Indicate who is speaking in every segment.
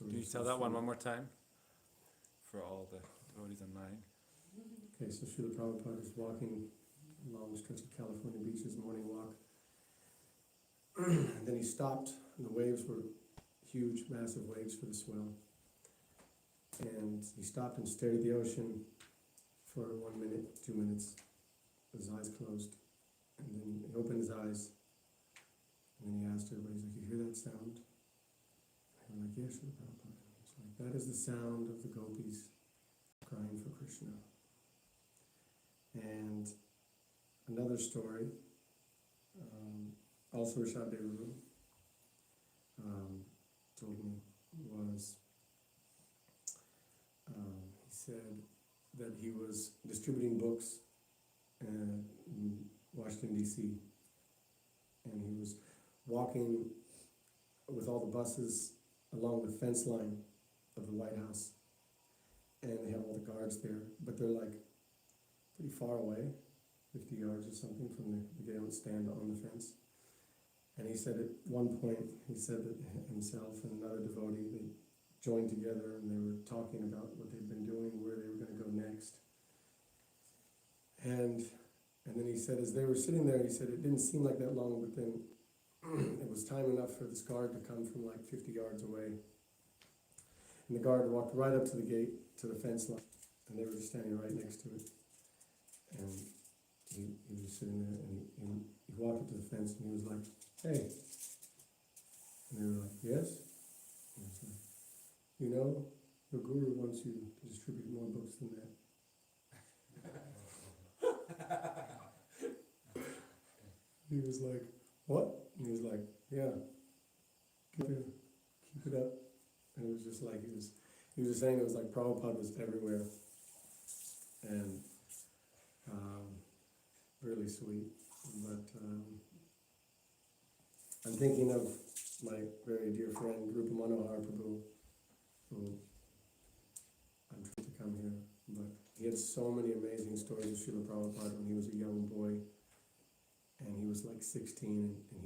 Speaker 1: story.
Speaker 2: Can you tell that one more time for all the devotees online?
Speaker 1: Okay, so Srila Prabhupada was walking along the stretch of California beaches, morning walk. And then he stopped, and the waves were huge, massive waves for the swell. And he stopped and stared at the ocean for 1 minute, 2 minutes, with his eyes closed. And then he opened his eyes, and then he asked everybody, he's like, you hear that sound? And they were like, yes, Srila Prabhupada. It's like, that is the sound of the gopis crying for Krishna. And another story, also Rashad Devaru told me, was he said that he was distributing books in Washington, D.C., and he was walking with all the buses along the fence line of the White House, and they have all the guards there, but they're like pretty far away, 50 yards or something from they don't stand on the fence. And he said at one point, he said that himself and another devotee, they joined together and they were talking about what they'd been doing, where they were going to go next. And then he said, as they were sitting there, he said it didn't seem like that long, but then it was time enough for this guard to come from like 50 yards away. And the guard walked right up to the gate, to the fence line, and they were just standing right next to it. And he was sitting there, and he walked up to the fence, and he was like, hey. And they were like, yes? And he was like, you know, your guru wants you to distribute more books than that. He was like, what? And he was like, yeah, keep it up. And it was just like, he was just saying it was like Prabhupada was everywhere. And really sweet. But I'm thinking of my very dear friend, Rupa Manohar Prabhu, who I'm trying to come here. But he had so many amazing stories of Srila Prabhupada when he was a young boy. And he was like 16, and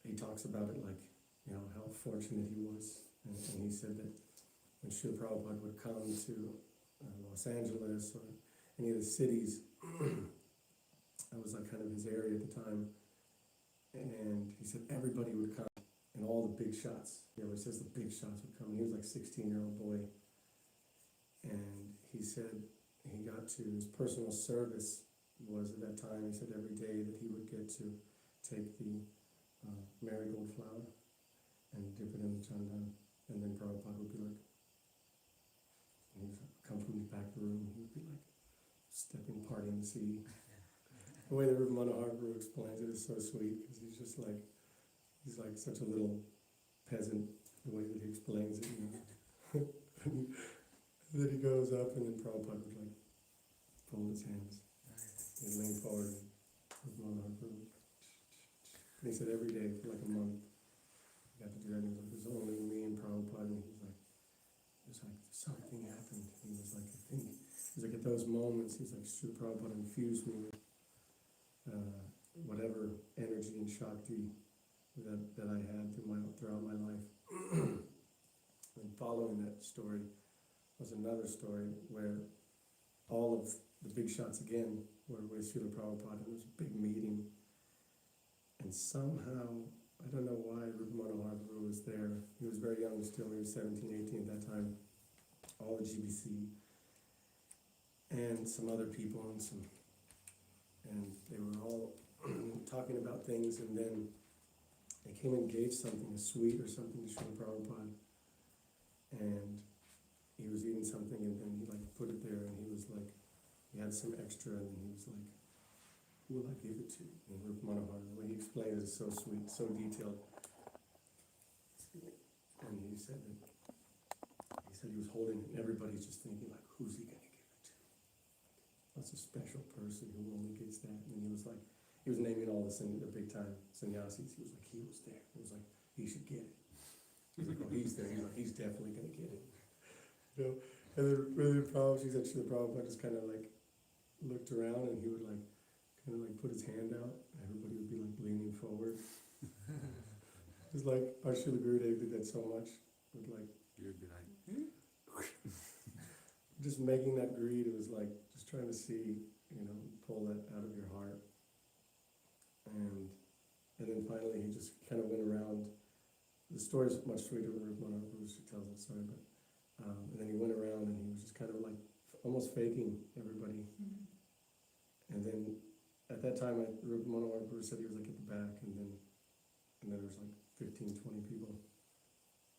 Speaker 1: he talks about it like, you know, how fortunate he was. And he said that when Srila Prabhupada would come to Los Angeles or any of the cities, that was like kind of his area at the time. And he said everybody would come, and all the big shots. He always says the big shots would come. And he was like a 16-year-old boy. And he said he got to his personal service was at that time, he said every day that he would get to take the marigold flower and dip it in the chandan, and then Prabhupada would be like, he would come from the back of the room, he would be like stepping, parting the sea. The way that Rupa Manohar Guru explains it is so sweet, because he's like such a little peasant, the way that he explains it, you know. And then he goes up, and then Prabhupada would like fold his hands. He'd lean forward and he said every day for like a month he got to do that, and he was like, there's only me and Prabhupada, and he was like something happened. He was like, I think, he was like at those moments, he's like, Srila Prabhupada infused me with whatever energy and shakti that I had throughout my life. And following that story was another story where all of the big shots again were with Srila Prabhupada. It was a big meeting. And somehow, I don't know why Rupa Manohar Guru was there. He was very young still, he was 17, 18 at that time. All the GBC and some other people and they were all talking about things, and then they came and gave something, a sweet or something to Srila Prabhupada. And he was eating something, and then he like put it there, and he was like, he had some extra, and he was like, who will I give it to? And Rupa Manohar, the way he explained it is so sweet, so detailed. And he said he was holding it, and everybody's just thinking like, who's he gonna give it to? That's a special person who only gets that. And he was naming all the big time sannyasis. He was like, he was there. He was like, he should get it. He's like, oh, he's there. He's like, he's definitely gonna get it. You know? And then really she said Srila Prabhupada just kind of like looked around, and he would like kind of like put his hand out. Everybody would be like leaning forward. It's like our Srila Gurudev did that so much. would like,
Speaker 2: You would be like,
Speaker 1: just making that greed, it was like, just trying to see, pull that out of your heart. And then finally he just kind of went around, the story's much sweeter when Rupa Maharprabhu tells the story, but, and then he went around and he was just kind of like, almost faking everybody. And then, at that time, Rupa Maharprabhu said he was like at the back, and then there was like 15, 20 people.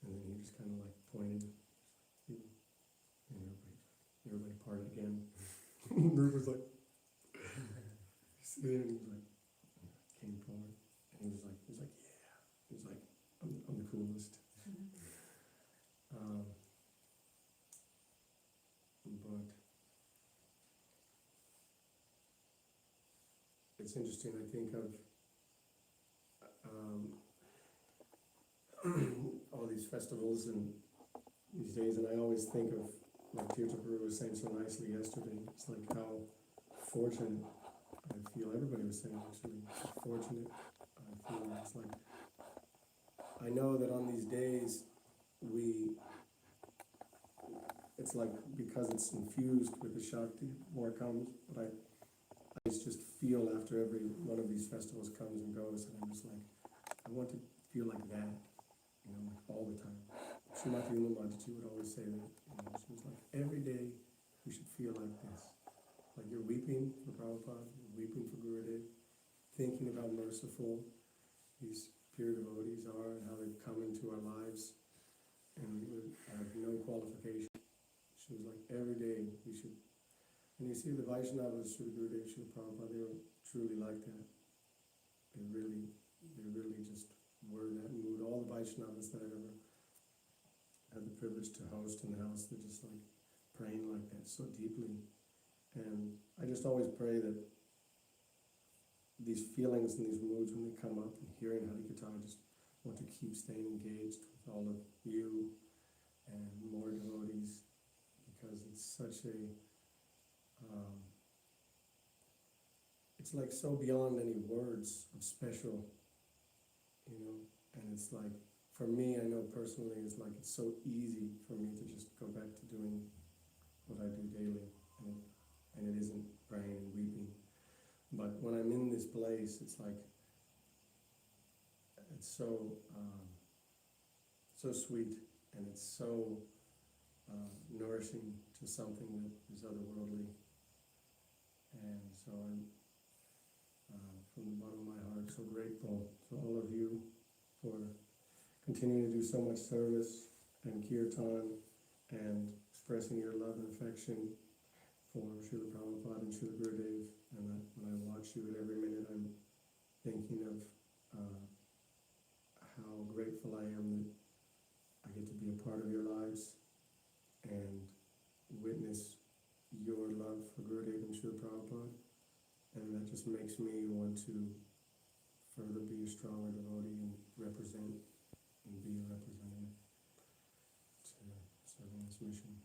Speaker 1: And then he just kind of like pointed, and everybody parted again. Rupa was like, he's there, and he was like, came forward, and he was like, yeah. He was like, I'm the coolest. But it's interesting, I think of all these festivals and these days, and I always think of, like Tirtha Prabhu was saying so nicely yesterday, it's like how fortunate I feel, everybody was saying actually, how fortunate I feel. It's like, I know that on these days, it's like, because it's infused with the Shakti, more comes, but I just feel after every one of these festivals comes and goes, and I'm just like, I want to feel like that, like all the time. Srimati Umamataji would always say that, she was like, every day we should feel like this. Like you're weeping for Prabhupada, you're weeping for Gurudev, thinking about how merciful these pure devotees are and how they've come into our lives, and we would have no qualification. She was like, every day we should. And you see the Vaishnavas, Sri Gurudev, Sri Prabhupada, they were truly like that. They really just were in that mood. All the Vaishnavas that I've ever had the privilege to host in the house, they're just like praying like that so deeply. And I just always pray that these feelings and these moods, when they come up and hearing Harikatha, I just want to keep staying engaged with all of you and more devotees, because it's such a it's like so beyond any words of special, and it's like, for me, I know personally, it's like, it's so easy for me to just go back to doing what I do daily, and it isn't praying and weeping. But when I'm in this place, it's like, it's so sweet, and it's so nourishing to something that is otherworldly. And so I'm, from the bottom of my heart, so grateful to all of you for continuing to do so much service and kirtan and expressing your love and affection for Srila Prabhupada and Srila Gurudev. And that when I watch you at every minute, I'm thinking of how grateful I am that I get to be a part of your lives and witness your love for Gurudev and Srila Prabhupada. And that just makes me want to further be a stronger devotee and represent and be a representative to serving this mission.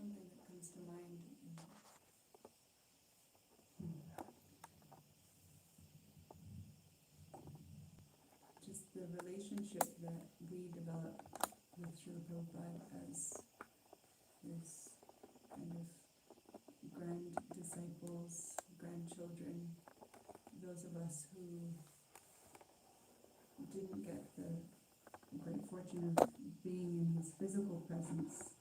Speaker 3: Something that comes to mind, just the relationship that we developed with Srila Prabhupada as his kind of grand disciples, grandchildren, those of us who didn't get the great fortune of being in his physical presence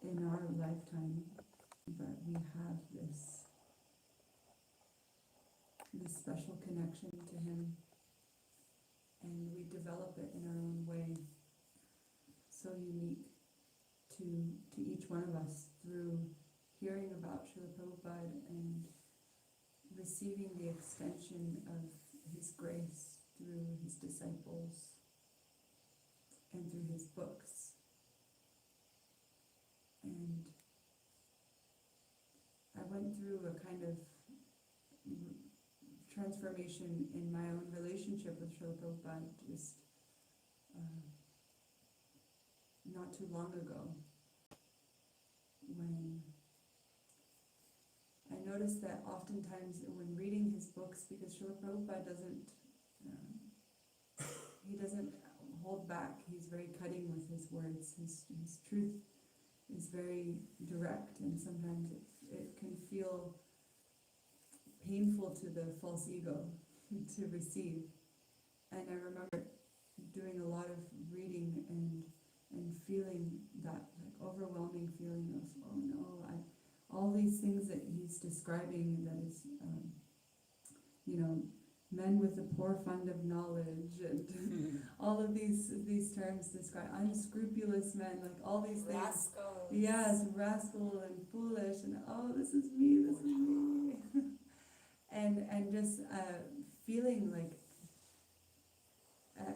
Speaker 3: in our lifetime, but we have this special connection to him, and we develop it in our own way, so unique to each one of us, through hearing about Srila Prabhupada and receiving the extension of his grace his disciples and through his books. And I went through a kind of transformation in my own relationship with Srila Prabhupada just not too long ago, when I noticed that oftentimes when reading his books, because Srila Prabhupada he doesn't hold back, he's very cutting with his words, his truth is very direct, and sometimes it can feel painful to the false ego to receive. And I remember doing a lot of reading and feeling that like overwhelming feeling of, oh no, all these things that he's describing, that is, men with a poor fund of knowledge, and all of these terms describe unscrupulous men, like all these things.
Speaker 4: Rascals.
Speaker 3: Yes, rascal and foolish, and oh, this is me. and just feeling like,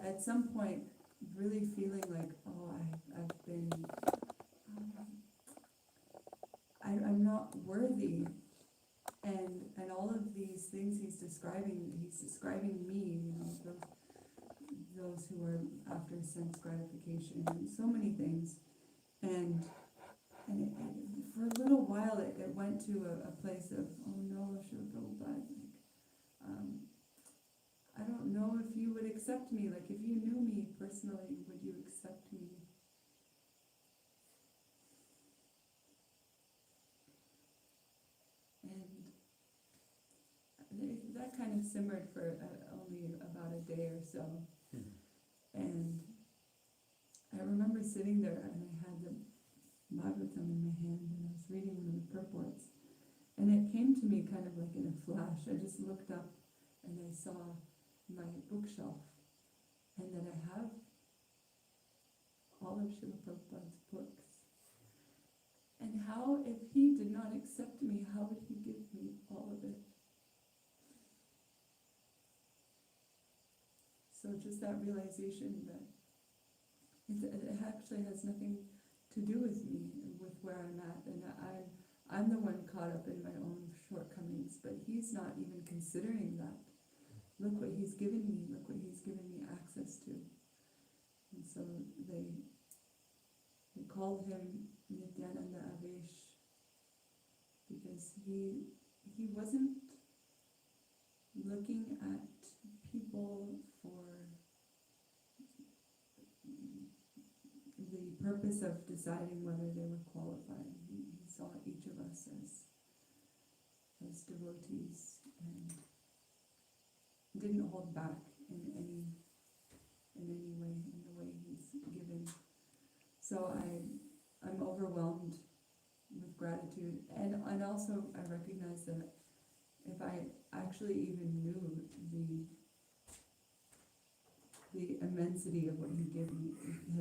Speaker 3: at some point, really feeling like, oh, I've been, I'm not worthy, and all of these things he's describing me, those who are after sense gratification, and so many things, and for a little while it went to a place of, oh no, Srila Prabhupada, I don't know if you would accept me, like if you knew me personally, would you accept me? And that kind of simmered for only about a day or so. And I remember sitting there and I had the Bhagavatam in my hand and I was reading one of the purports. And it came to me kind of like in a flash. I just looked up and I saw my bookshelf, and that I have all of Srila Prabhupada's books. And how, if he did not accept me, how would he give me all of it? So just that realization that it actually has nothing to do with me, with where I'm at, and I'm the one caught up in my own shortcomings, but he's not even considering that. Look what he's given me, look what he's given me access to. And so they called him Nityananda Avesh, because he wasn't looking at people for the purpose of deciding whether they were qualified. He saw each of us as devotees, and didn't hold back in any way, in the way he's given. So I'm overwhelmed with gratitude, and also I recognize that if I actually even knew the immensity of what he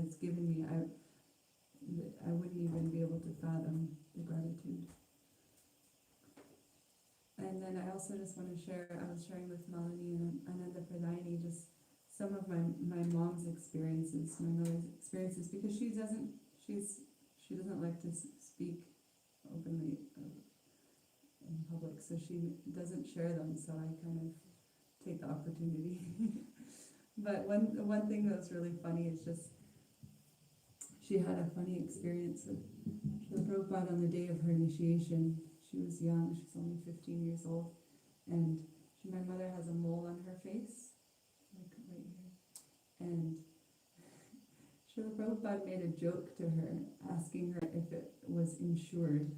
Speaker 3: has given me, I wouldn't even be able to fathom the gratitude. And then I also just want to share, I was sharing with Malini and Ananda Pradayani just some of my mom's experiences, my mother's experiences, because she doesn't like to speak openly in public, so she doesn't share them, so I kind of take the opportunity. But one thing that was really funny is just, she had a funny experience with Srila Prabhupada on the day of her initiation. She was young, she's only 15 years old, and my mother has a mole on her face, like right here, and Srila Prabhupada made a joke to her, asking her if it was insured.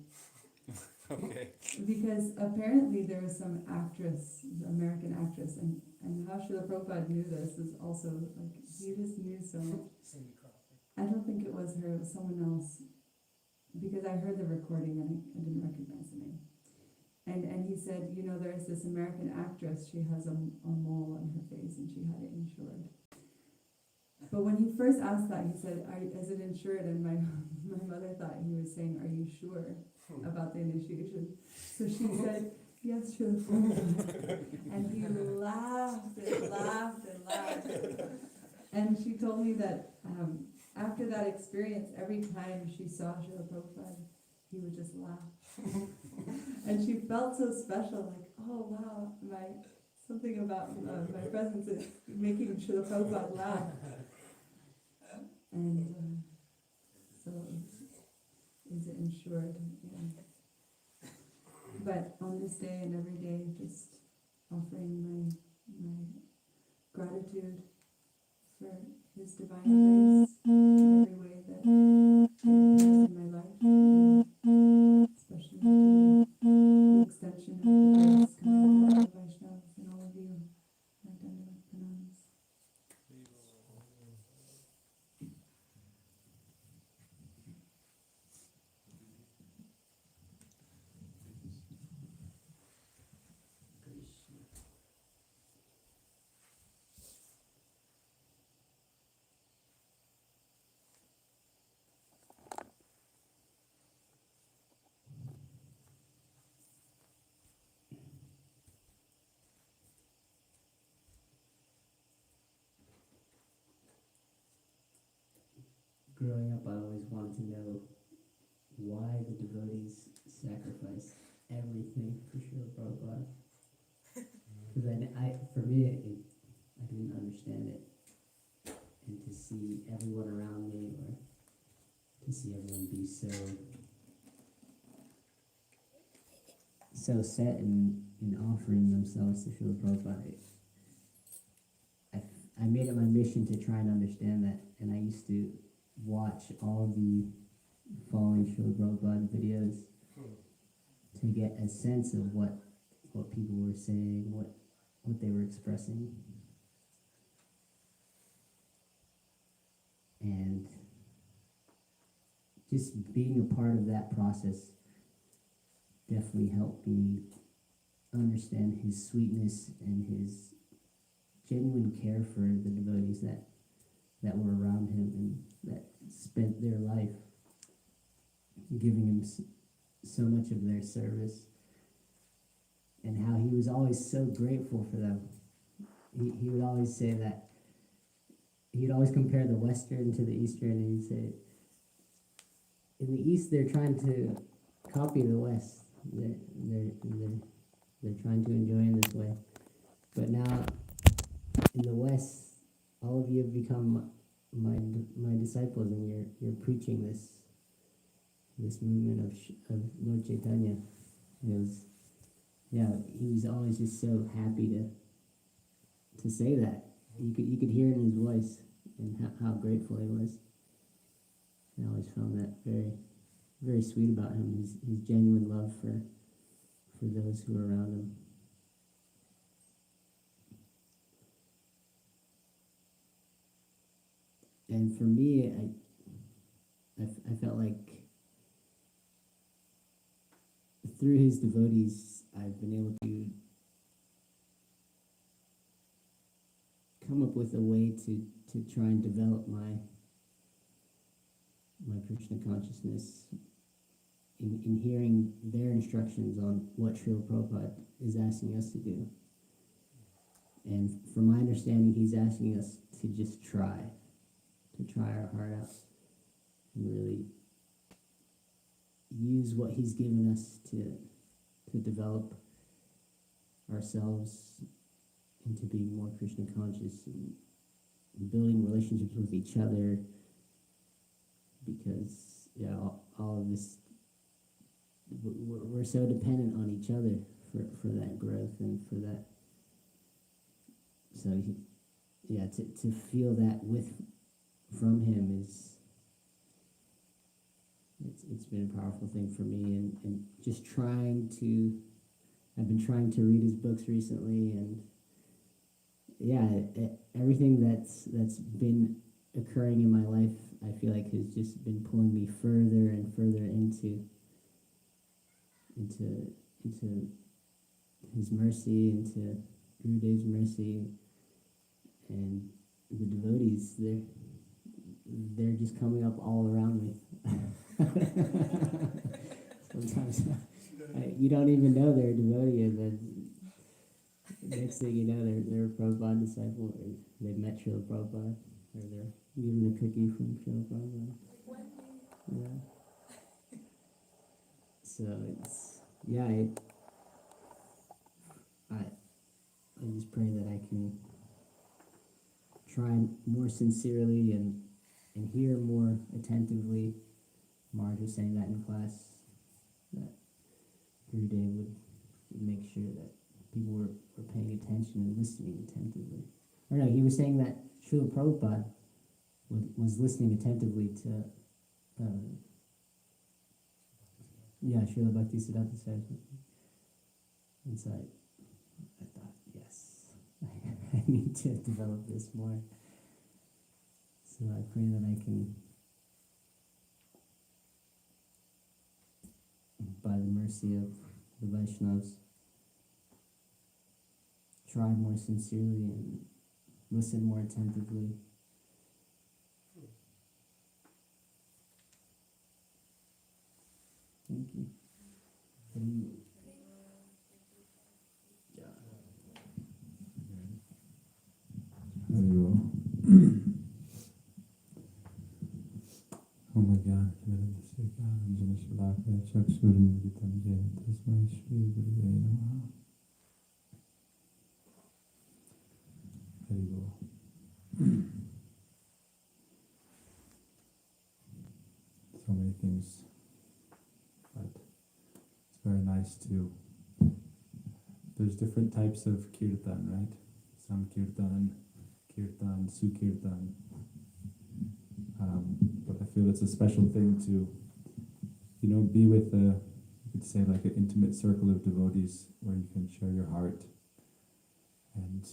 Speaker 2: Okay.
Speaker 3: Because apparently there was some actress, American actress, and how Srila Prabhupada knew this is also, like, he just knew so. I don't think it was her, it was someone else, because I heard the recording and I didn't recognize the name. And he said, there's this American actress, she has a mole on her face and she had it insured. But when he first asked that, he said, is it insured? And my mother thought he was saying, are you sure about the initiation? So she said, yes, Srila Prabhupada. And he laughed and laughed and laughed. And she told me that after that experience, every time she saw Srila Prabhupada, he would just laugh. And she felt so special, like, oh wow, something about my presence is making Srila Prabhupada laugh. And so is it ensured? Yeah. But on this day and every day, just offering my gratitude for his divine grace in every way that it appears in my life, especially to the extension of the grace coming from all the Vaishnavas and all of you. My Dandavat pranams.
Speaker 4: Growing up, I always wanted to know why the devotees sacrificed everything for Srila Prabhupada. Because for me, I didn't understand it. And to see everyone around me, or to see everyone be so set in offering themselves to Srila Prabhupada, I made it my mission to try and understand that, and I used to watch all the following Srila Prabhupada videos to get a sense of what people were saying, what they were expressing. And just being a part of that process definitely helped me understand his sweetness and his genuine care for the devotees that were around him and that spent their life giving him so much of their service, and how he was always so grateful for them. He would always say that, he'd always compare the Western to the Eastern, and he'd say, in the East they're trying to copy the West. They're trying to enjoy in this way. But now, in the West, all of you have become my disciples, and you're preaching this movement of Lord Chaitanya. He was always just so happy to say that. You could hear it in his voice and how grateful he was. I always found that very, very sweet about him. His genuine love for those who are around him. And for me, I felt like through his devotees, I've been able to come up with a way to try and develop my Krishna consciousness in hearing their instructions on what Srila Prabhupada is asking us to do. And from my understanding, he's asking us to just try our heart out and really use what he's given us to develop ourselves into being more Krishna conscious and building relationships with each other, because all of this, we're so dependent on each other for that growth and for that. So to feel that from him it's been a powerful thing for me, and just I've been trying to read his books recently, and everything that's been occurring in my life, I feel like has just been pulling me further and further into his mercy, into Gurudev's mercy, and the devotees, they're just coming up all around me. Sometimes you don't even know they're a devotee, and then Next thing you know, they're a Prabhupada disciple, or they met Srila Prabhupada, or they're given a cookie from Srila Prabhupada. Yeah. So it's, yeah, I just pray that I can try more sincerely and hear more attentively. Marge was saying that in class, that Gurudev would make sure that people were paying attention and listening attentively. Or no, he was saying that Srila Prabhupada was listening attentively to, Srila Bhaktisiddhanta Saraswati. And so I thought, yes, I need to develop this more. So I pray that I can, by the mercy of the Vaishnavas, try more sincerely and listen more attentively. Thank you.
Speaker 5: Oh my God, Tasmai Shri Gurave Namaha. Haribol. So many things, but it's very nice to. There's different types of kirtan, right? Some kirtan, sukirtan. But I feel it's a special thing to, be with you could say like an intimate circle of devotees where you can share your heart and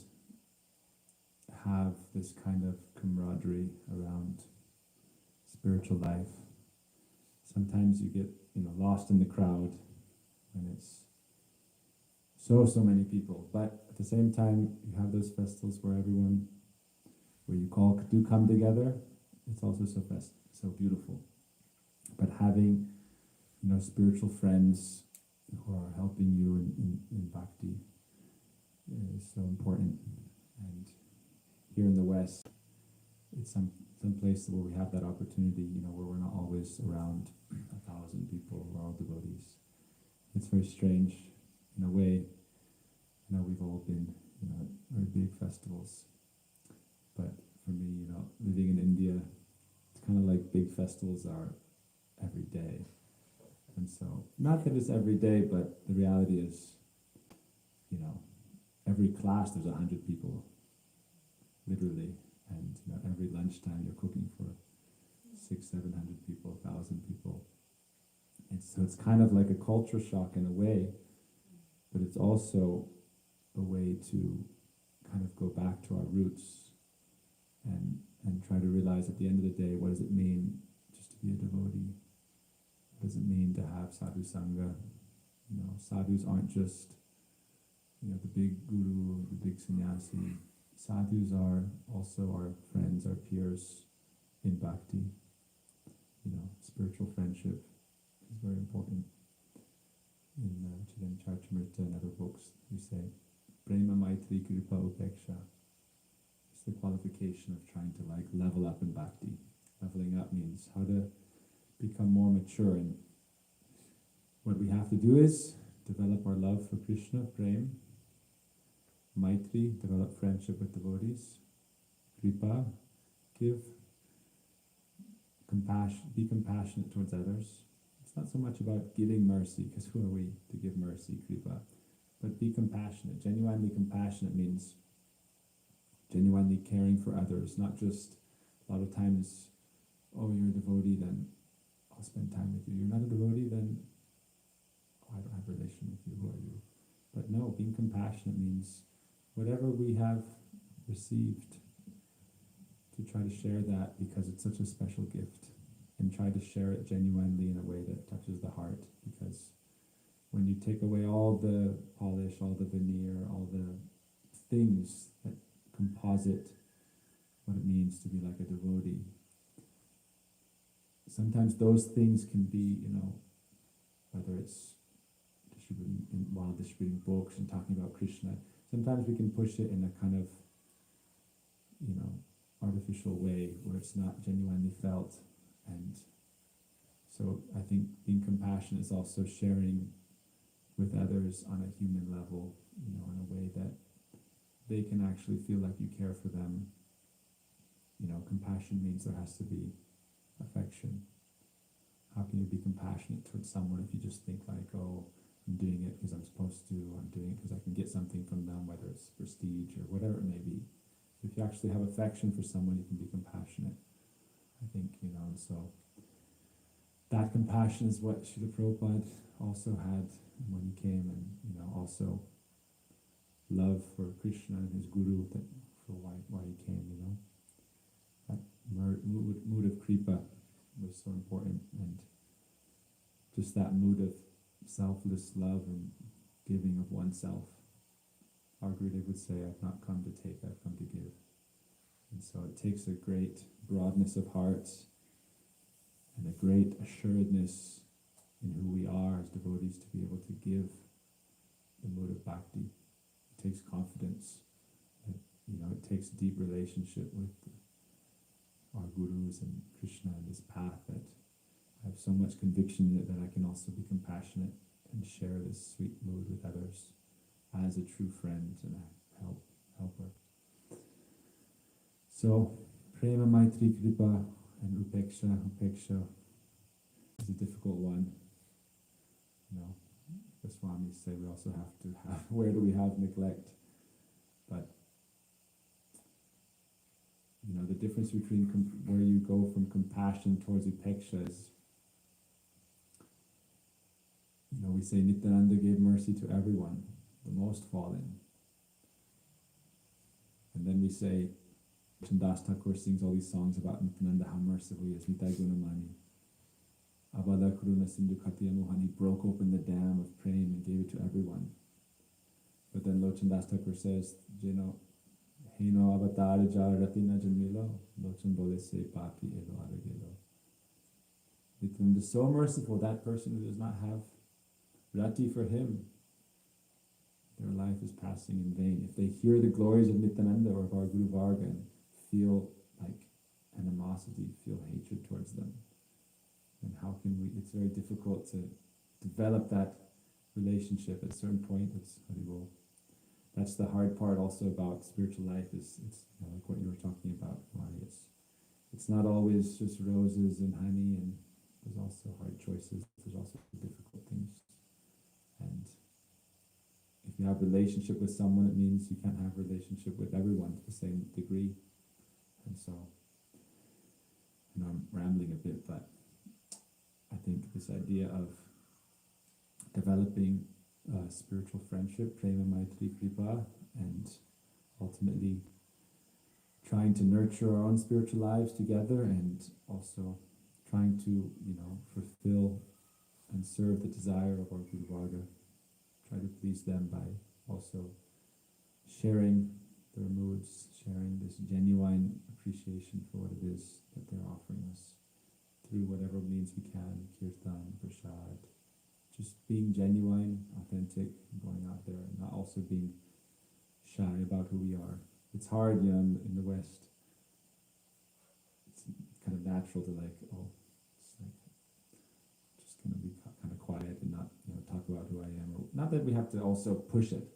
Speaker 5: have this kind of camaraderie around spiritual life. Sometimes you get, lost in the crowd when it's so many people. But at the same time, you have those festivals where you do come together. It's also so beautiful. But having, spiritual friends who are helping you in bhakti is so important. And here in the West, it's some place where we have that opportunity, where we're not always around 1,000 people who are all devotees. It's very strange in a way. We've all been, at very big festivals. But for me, living in India, it's kind of like big festivals are every day. And so, not that it's every day, but the reality is, every class there's 100 people, literally. And every lunchtime you're cooking for 600-700 people, 1,000 people. And so it's kind of like a culture shock in a way, but it's also a way to kind of go back to our roots and try to realize at the end of the day, what does it mean just to be a devotee? What does it mean to have sadhu sangha? Sadhus aren't just, the big guru, the big sannyasi. Sadhus are also our friends, our peers in bhakti. Spiritual friendship is very important. In Chaitanya Charitamrita and other books, we say, Prema Maitri Kripa Upeksha. It's the qualification of trying to level up in bhakti. Leveling up means how to become more mature, and what we have to do is develop our love for Krishna, Prem, Maitri, develop friendship with devotees, Kripa, give compassion, be compassionate towards others. It's not so much about giving mercy, because who are we to give mercy, Kripa, but be compassionate. Genuinely compassionate means genuinely caring for others, not just a lot of times, oh, you're a devotee, then I'll spend time with you. You're not a devotee, then I don't have a relation with you. Who are you? But no, being compassionate means whatever we have received, to try to share that, because it's such a special gift, and try to share it genuinely in a way that touches the heart, because when you take away all the polish, all the veneer, all the things that composite what it means to be like a devotee, sometimes those things can be, whether it's distributing books and talking about Krishna, sometimes we can push it in a kind of, artificial way where it's not genuinely felt. And so I think being compassionate is also sharing with others on a human level, in a way that they can actually feel like you care for them. Compassion means there has to be affection. How can you be compassionate towards someone if you just think like, oh, I'm doing it because I'm supposed to, I'm doing it because I can get something from them, whether it's prestige or whatever it may be. If you actually have affection for someone, you can be compassionate, I think, and so that compassion is what Srila Prabhupada also had when he came, and, also love for Krishna and his guru, for why he came, That mood of kripa was so important, and just that mood of selfless love and giving of oneself. Our Gurudev would say, I've not come to take, I've come to give. And so it takes a great broadness of heart and a great assuredness in who we are as devotees to be able to give the mood of bhakti. It takes confidence. It takes deep relationship with our gurus and Krishna and this path, that I have so much conviction in it that I can also be compassionate and share this sweet mood with others as a true friend and a helper. So, prema, maitri, kripa, and upeksha. Upeksha is a difficult one. The Swamis say we also have to have, where do we have neglect? But, the difference between where you go from compassion towards upeksha is, we say Nityananda gave mercy to everyone, the most fallen. And then we say, Chandas Thakur sings all these songs about Nityananda, how merciful he is, Nitai Gunamani. Abada Kuruna Sindhu Katya Mohani broke open the dam of praying and gave it to everyone. But then Lochandas Thakur says, Hino avatar jaratina janmilo, Lochan bole se papi elo aragelo. Nityananda is so merciful, that person who does not have rati for him, their life is passing in vain. If they hear the glories of Nityananda or of our Guru Varga and feel like animosity, feel hatred towards them, then how can we, it's very difficult to develop that relationship. At a certain point, that's the hard part also about spiritual life, is it's like what you were talking about, Mari. It's not always just roses and honey, and there's also hard choices, there's also difficult things. And if you have a relationship with someone, it means you can't have a relationship with everyone to the same degree. And so, I'm rambling a bit, but I think this idea of developing spiritual friendship, prema, maitri, kripa, and ultimately trying to nurture our own spiritual lives together, and also trying to, fulfill and serve the desire of our Guru Varga. Try to please them by also sharing their moods, sharing this genuine appreciation for what it is that they're offering us through whatever means we can, kirtan, prasad, just being genuine, authentic, going out there, and not also being shy about who we are. It's hard, in the West. It's kind of natural to just going to be kind of quiet and not, talk about who I am. Or, not that we have to also push it,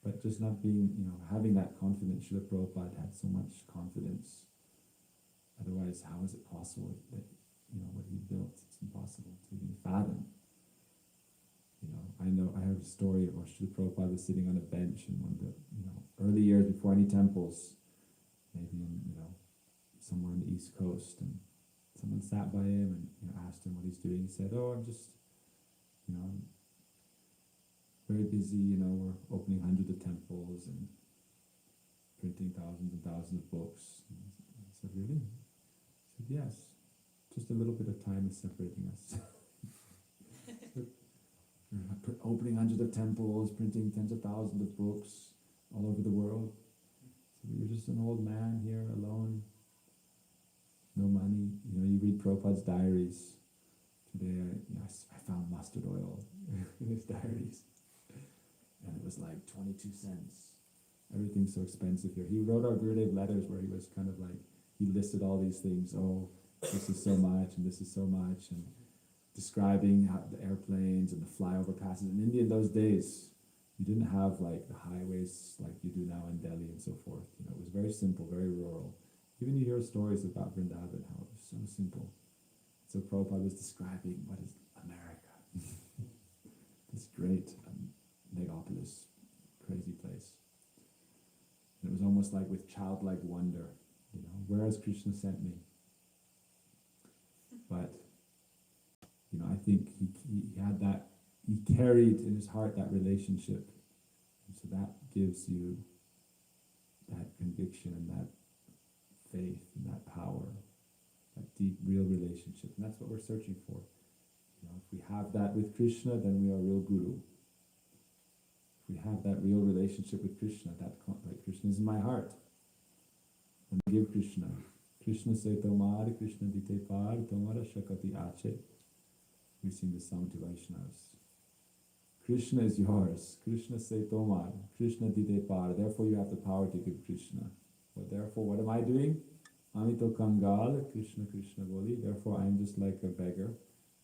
Speaker 5: but just not being, having that confidence. Srila Prabhupada had so much confidence. Otherwise, how is it possible that, what he built, it's impossible to even fathom. I heard a story of Srila Prabhupada was sitting on a bench in one of the, early years before any temples, maybe in, somewhere on the East Coast, and someone sat by him and asked him what he's doing. He said, "Oh, I'm just, I'm very busy. We're opening hundreds of temples and printing thousands and thousands of books." And I said, "Really?" He said, "Yes. Just a little bit of time is separating us." We're opening hundreds of temples, printing tens of thousands of books all over the world. So you're just an old man here alone, no money. You read Prabhupada's diaries. Today I found mustard oil in his diaries, and it was like 22 cents. everything's so expensive here. He wrote our Gurudev letters where he was kind of like, he listed all these things, oh, this is so much and this is so much, and describing how the airplanes and the flyover passes. In India in those days, you didn't have like the highways like you do now in Delhi and so forth. You know, it was very simple, very rural. Even you hear stories about Vrindavan, how it was so simple. So Prabhupada was describing what is America. This great megapolis, crazy place. And it was almost like with childlike wonder, you know, where has Krishna sent me? But, you know, I think he had that, he carried in his heart that relationship. And so that gives you that conviction and that faith and that power, that deep, real relationship. And that's what we're searching for. You know, if we have that with Krishna, then we are a real guru. If we have that real relationship with Krishna, like Krishna is in my heart. And give Krishna. Krishna se tomar, Krishna dite par, tomara shakati ache. We sing the song to Vaishnavas. Krishna is yours. Krishna se tomar, Krishna dite par. Therefore you have the power to give Krishna. But therefore what am I doing? Amito Kangal, Krishna Krishna Boli. Therefore I am just like a beggar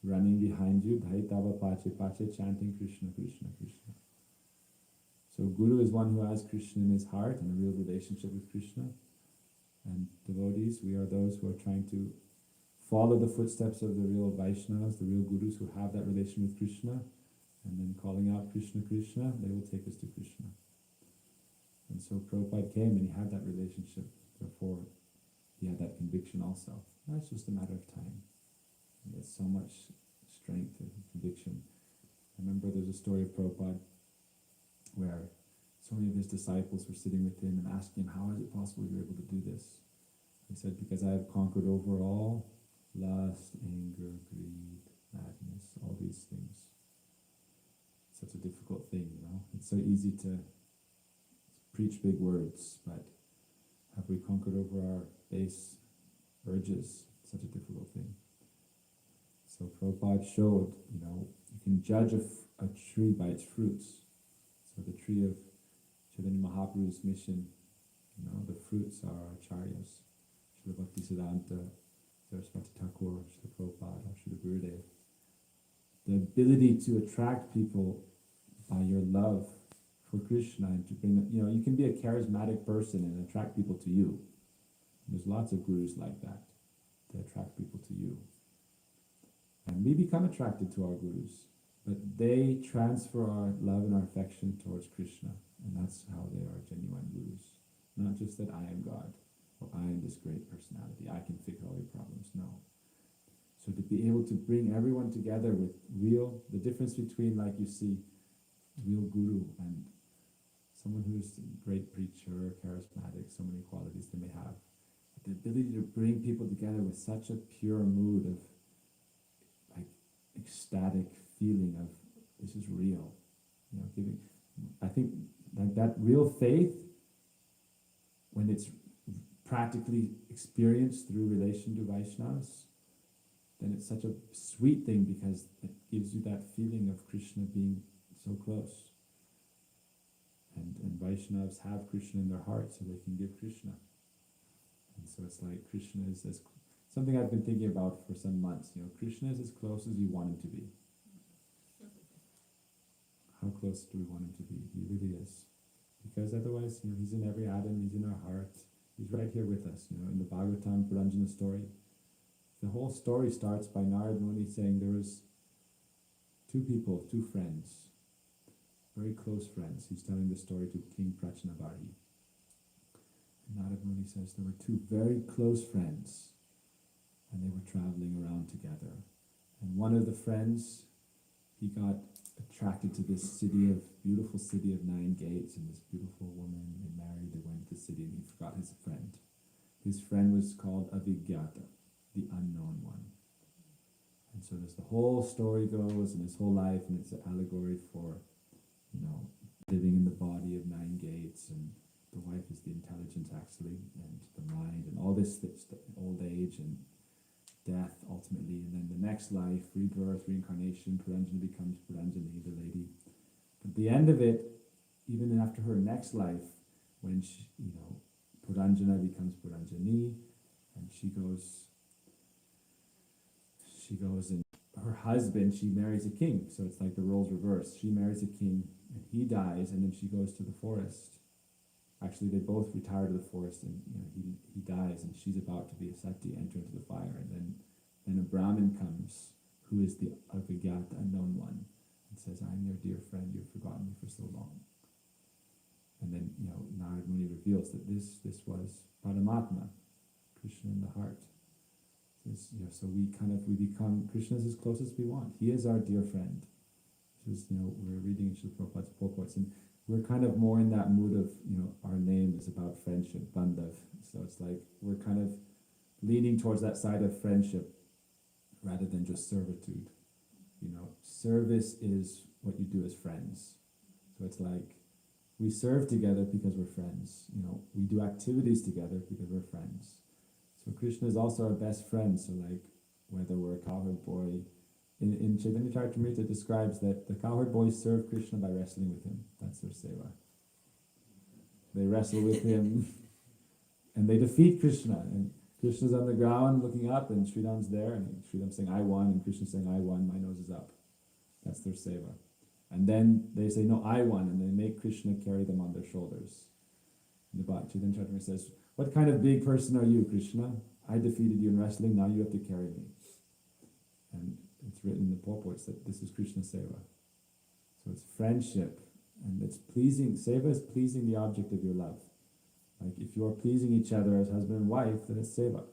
Speaker 5: running behind you, Dhaitava Pache Pache, chanting Krishna Krishna Krishna. So Guru is one who has Krishna in his heart and a real relationship with Krishna. And devotees, we are those who are trying to follow the footsteps of the real Vaishnavas, the real Gurus who have that relation with Krishna, and then calling out Krishna Krishna, they will take us to Krishna. And so Prabhupada came and he had that relationship, therefore he had that conviction also. Now it's just a matter of time. He has so much strength and conviction. I remember there's a story of Prabhupada where so many of his disciples were sitting with him and asking him, how is it possible you're able to do this? He said, because I have conquered over all lust, anger, greed, madness, all these things. Such a difficult thing, you know. It's so easy to preach big words, but have we conquered over our base urges? Such a difficult thing. So Prabhupada showed, you know, you can judge a tree by its fruits. So the tree of Chaitanya Mahaprabhu's mission, you know, the fruits are acharyas, Srila Bhaktisiddhanta, Saraswati Thakur, Srila Prabhupada, Srila Gurudev. The ability to attract people by your love for Krishna and to bring them, you know, you can be a charismatic person and attract people to you. There's lots of gurus like that, to attract people to you. And we become attracted to our gurus, but they transfer our love and our affection towards Krishna. And that's how they are genuine gurus. Not just that I am God, or I am this great personality, I can fix all your problems. No. So to be able to bring everyone together with real, the difference between, like you see, real guru and someone who's a great preacher, charismatic, so many qualities they may have. But the ability to bring people together with such a pure mood of like ecstatic feeling of this is real. You know, giving, I think like that real faith, when it's practically experienced through relation to Vaishnavas, then it's such a sweet thing because it gives you that feeling of Krishna being so close. And Vaishnavas have Krishna in their heart, so they can give Krishna. And so it's like Krishna is as something I've been thinking about for some months. You know, Krishna is as close as you want him to be. How close do we want him to be? He really is. Because otherwise, you know, he's in every atom, he's in our heart. He's right here with us. You know, in the Bhagavatam Puranjana story, the whole story starts by Narad Muni saying there was two people, two friends, very close friends. He's telling the story to King Prachnavari. And Narad Muni says there were two very close friends and they were traveling around together. And one of the friends, he got attracted to this beautiful city of 9 gates, and this beautiful woman, they married, they went to the city, and he forgot his friend. His friend was called Avigyata, the unknown one. And so there's the whole story goes, and his whole life, and it's an allegory for, you know, living in the body of 9 gates, and the wife is the intelligence actually, and the mind, and all this old age and death ultimately, and then the next life, rebirth, reincarnation, Puranjana becomes Puranjani, the lady. At the end of it, even after her next life, when she, Puranjana becomes Puranjani, and she goes and her husband, she marries a king, so it's like the roles reversed. She marries a king, and he dies, and then she goes to the forest. Actually, they both retire to the forest, and he dies, and she's about to be a sati, enter into the fire, and then a Brahmin comes, who is the Avagyata, unknown one, and says, "I'm your dear friend. You've forgotten me for so long." And then Narad Muni reveals that this was Paramatma, Krishna in the heart. So we become Krishna's as close as we want. He is our dear friend. We're reading in Srila Prabhupada's purports, and we're kind of more in that mood of, our name is about friendship, bandhav. So it's like we're kind of leaning towards that side of friendship rather than just servitude. Service is what you do as friends. So it's like we serve together because we're friends. We do activities together because we're friends. So Krishna is also our best friend. So like whether we're a cowherd boy, in Chaitanya Charitamrita describes that the cowherd boys serve Krishna by wrestling with him. That's their seva. They wrestle with him and they defeat Krishna. And Krishna's on the ground looking up, and Sridham's there, and Sridham's saying, "I won," and Krishna's saying, "I won, my nose is up." That's their seva. And then they say, "No, I won," and they make Krishna carry them on their shoulders. And the Chaitanya Charitamrita says, "What kind of big person are you, Krishna? I defeated you in wrestling, now you have to carry me." And it's written in the purports that this is Krishna seva. So it's friendship, and it's pleasing. Seva is pleasing the object of your love. Like if you are pleasing each other as husband and wife, then it's seva.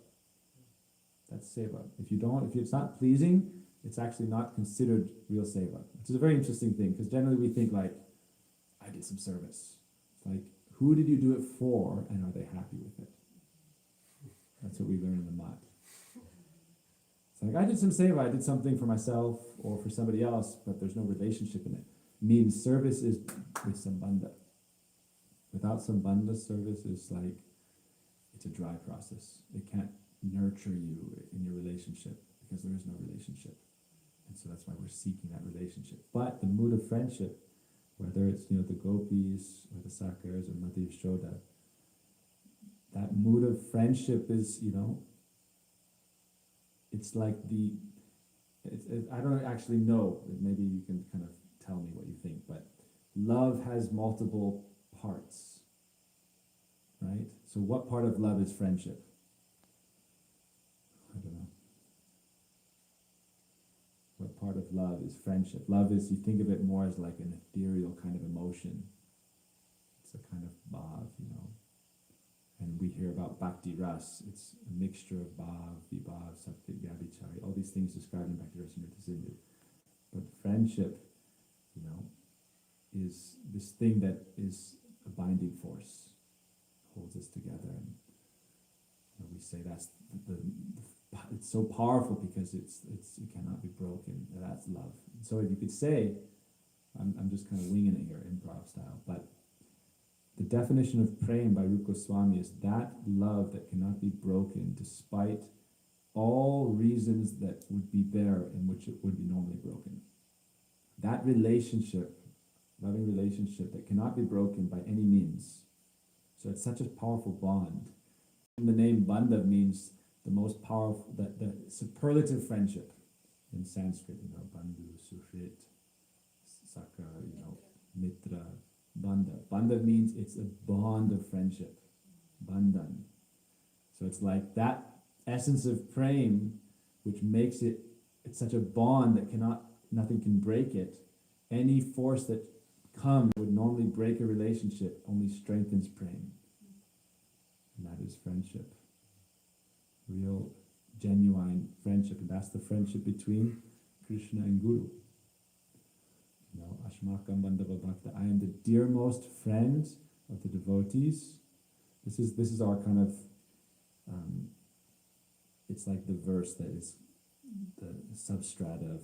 Speaker 5: That's seva. If it's not pleasing, it's actually not considered real seva. Which is a very interesting thing, because generally we think like, I did some service. It's like, who did you do it for, and are they happy with it? That's what we learn in the mat. It's like, I did some seva, I did something for myself or for somebody else, but there's no relationship in it. Means service is with sambandha. Without sambandha, service is like, it's a dry process. It can't nurture you in your relationship because there is no relationship. And so that's why we're seeking that relationship. But the mood of friendship, whether it's the gopis or the sakars or Madhya Yashoda, that mood of friendship is, it's like I don't actually know, maybe you can kind of tell me what you think, but love has multiple parts, right? So what part of love is friendship? I don't know. What part of love is friendship? Love is, you think of it more as like an ethereal kind of emotion. It's a kind of bhav, And we hear about bhakti ras. It's a mixture of bhav, vibhav, sakti, vyabhichari, all these things described in Bhakti Rasamrita Sindhu. But friendship, is this thing that is a binding force, holds us together, and we say that's it's so powerful because it cannot be broken. That's love. So you could say, I'm just kind of winging it here, improv style, but the definition of prem by Rupa Goswami is that love that cannot be broken despite all reasons that would be there in which it would be normally broken. That relationship, loving relationship that cannot be broken by any means. So it's such a powerful bond. And the name bandhav means the most powerful, the superlative friendship in Sanskrit, bandhu, suhrit, saka, mitra, bandhav. Bandhav means it's a bond of friendship, bandhan. So it's like that essence of prem, which makes it's such a bond that nothing can break it. Any force that comes would normally break a relationship, only strengthens prem. And that is friendship. Real, genuine friendship. And that's the friendship between Krishna and Guru. Ashmakam Bandhava Bhakta. I am the dearmost friend of the devotees. This is our kind of, it's like the verse that is the substrata of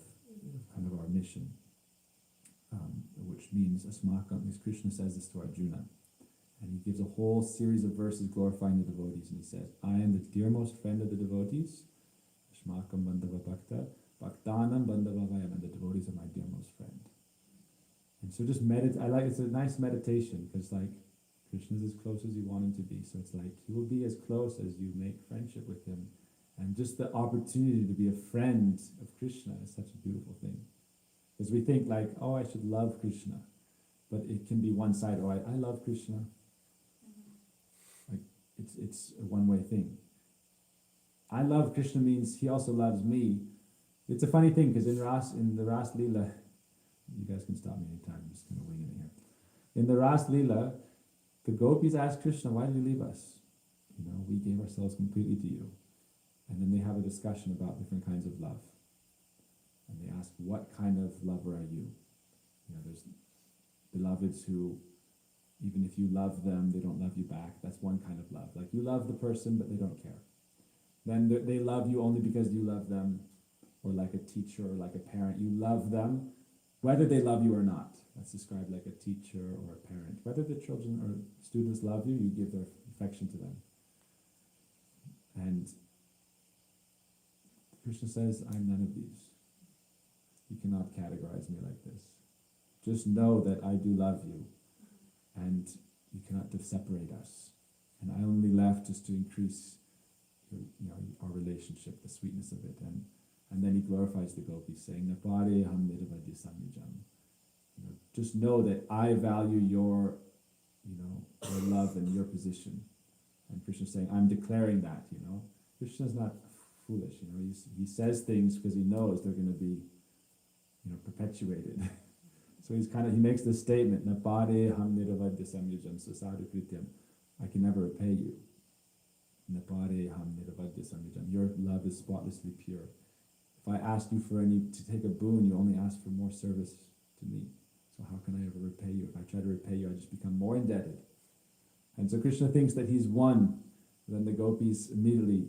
Speaker 5: kind of our mission, which means Asmakam, because Krishna says this to Arjuna. And he gives a whole series of verses glorifying the devotees, and he says, I am the dearmost friend of the devotees, Ashmakam Bandhava Bhakta, Bhaktanam Bandhava Vayam, and the devotees are my dearmost friend. And so just it's a nice meditation, because Krishna's as close as you want him to be. So it's like he will be as close as you make friendship with him. And just the opportunity to be a friend of Krishna is such a beautiful thing. Because we think like, oh, I should love Krishna. But it can be one side, oh, I love Krishna. Like it's a one-way thing. I love Krishna means he also loves me. It's a funny thing because in the Ras Leela, you guys can stop me anytime, I'm just going to wing it here. In the Ras Leela, the gopis ask Krishna, why did you leave us? You know, we gave ourselves completely to you. And then they have a discussion about different kinds of love. And they ask, what kind of lover are you? You know, there's beloveds who, even if you love them, they don't love you back. That's one kind of love. Like you love the person, but they don't care. Then they love you only because you love them, or like a teacher or like a parent. You love them, whether they love you or not. That's described like a teacher or a parent. Whether the children or students love you, you give their affection to them. And Krishna says, I'm none of these. You cannot categorize me like this. Just know that I do love you, and you cannot separate us. And I only left just to increase our relationship, the sweetness of it. And then he glorifies the gopis, saying, Napare ham nirvadi samyajam. Just know that I value your love and your position. And Krishna's saying, I'm declaring that, Krishna's not foolish, he says things because he knows they're going to be, perpetuated. So he makes this statement, Napare ham nirvadi samyajam sasadu krityam. I can never repay you. Napare ham nirvadi samyajam. Your love is spotlessly pure. If I asked you to take a boon, you only ask for more service to me. So how can I ever repay you? If I try to repay you, I just become more indebted. And so Krishna thinks that he's won. Then the gopis immediately,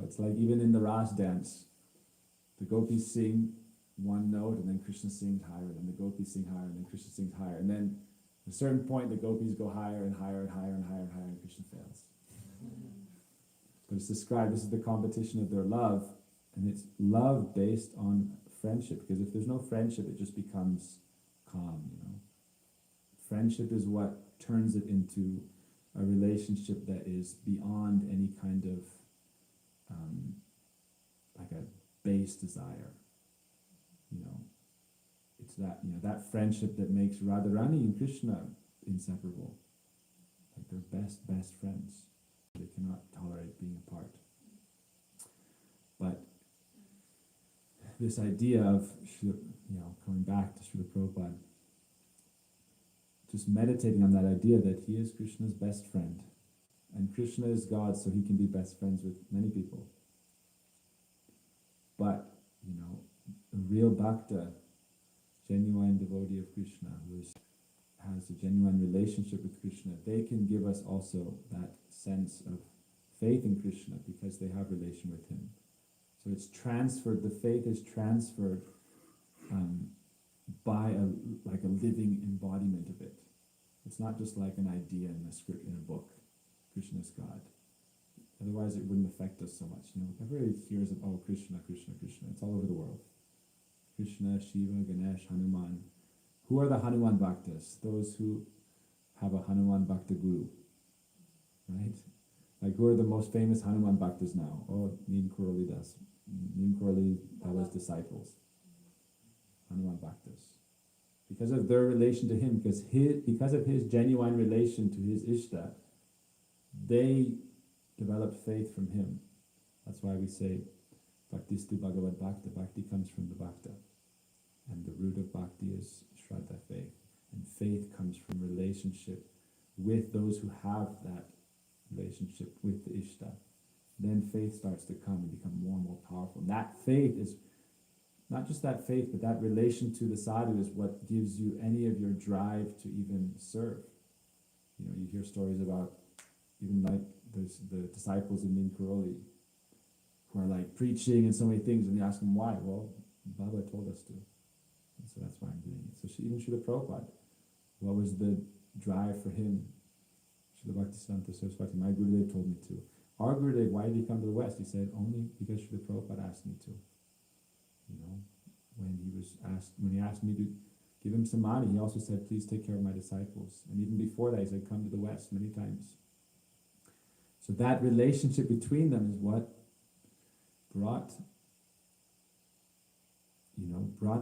Speaker 5: it's like even in the Ras dance, the gopis sing one note, and then Krishna sings higher, and then the gopis sing higher, and then Krishna sings higher. And then at a certain point, the gopis go higher and higher and higher and higher and higher, and Krishna fails. But it's described, this is the competition of their love, and it's love based on friendship, because if there's no friendship, it just becomes calm, Friendship is what turns it into a relationship that is beyond any kind of like a base desire. It's that, that friendship that makes Radharani and Krishna inseparable. Like they're best friends. They cannot tolerate being apart. But this idea of, coming back to Srila Prabhupada, just meditating on that idea that he is Krishna's best friend, and Krishna is God, so he can be best friends with many people. But, a real bhakta, genuine devotee of Krishna, who has a genuine relationship with Krishna, they can give us also that sense of faith in Krishna because they have relation with him. So it's transferred, the faith is transferred by a living embodiment of it. It's not just like an idea in a script, in a book. Krishna's God. Otherwise it wouldn't affect us so much. Everybody hears of, oh, Krishna, Krishna, Krishna. It's all over the world. Krishna, Shiva, Ganesh, Hanuman. Who are the Hanuman Bhaktas? Those who have a Hanuman Bhakta guru. Right? Like who are the most famous Hanuman Bhaktas now? Oh, Neem Karoli Das. Neem Karoli Baba's disciples. Hanuman Bhaktas. Because of their relation to him, because of his genuine relation to his Ishta, they developed faith from him. That's why we say, Bhaktistu Bhagavad Bhakta. Bhakti comes from the Bhakta. And the root of Bhakti is Shraddha, faith. And faith comes from relationship with those who have that relationship with the Ishta. Then faith starts to come and become more and more powerful. And that faith is, not just that faith, but that relation to the sadhu is what gives you any of your drive to even serve. You hear stories about even like the disciples of Neem Karoli who are like preaching and so many things, and you ask them why. Well, Baba told us to. And so that's why I'm doing it. So even Srila Prabhupada, what was the drive for him? Srila Bhaktisiddhanta Saraswati, my Gurudev told me to. Our Gurudev, why did he come to the West? He said, only because Srila Prabhupada asked me to. When he asked me to give him some money. He also said, please take care of my disciples. And even before that, he said, come to the West many times. So that relationship between them is what brought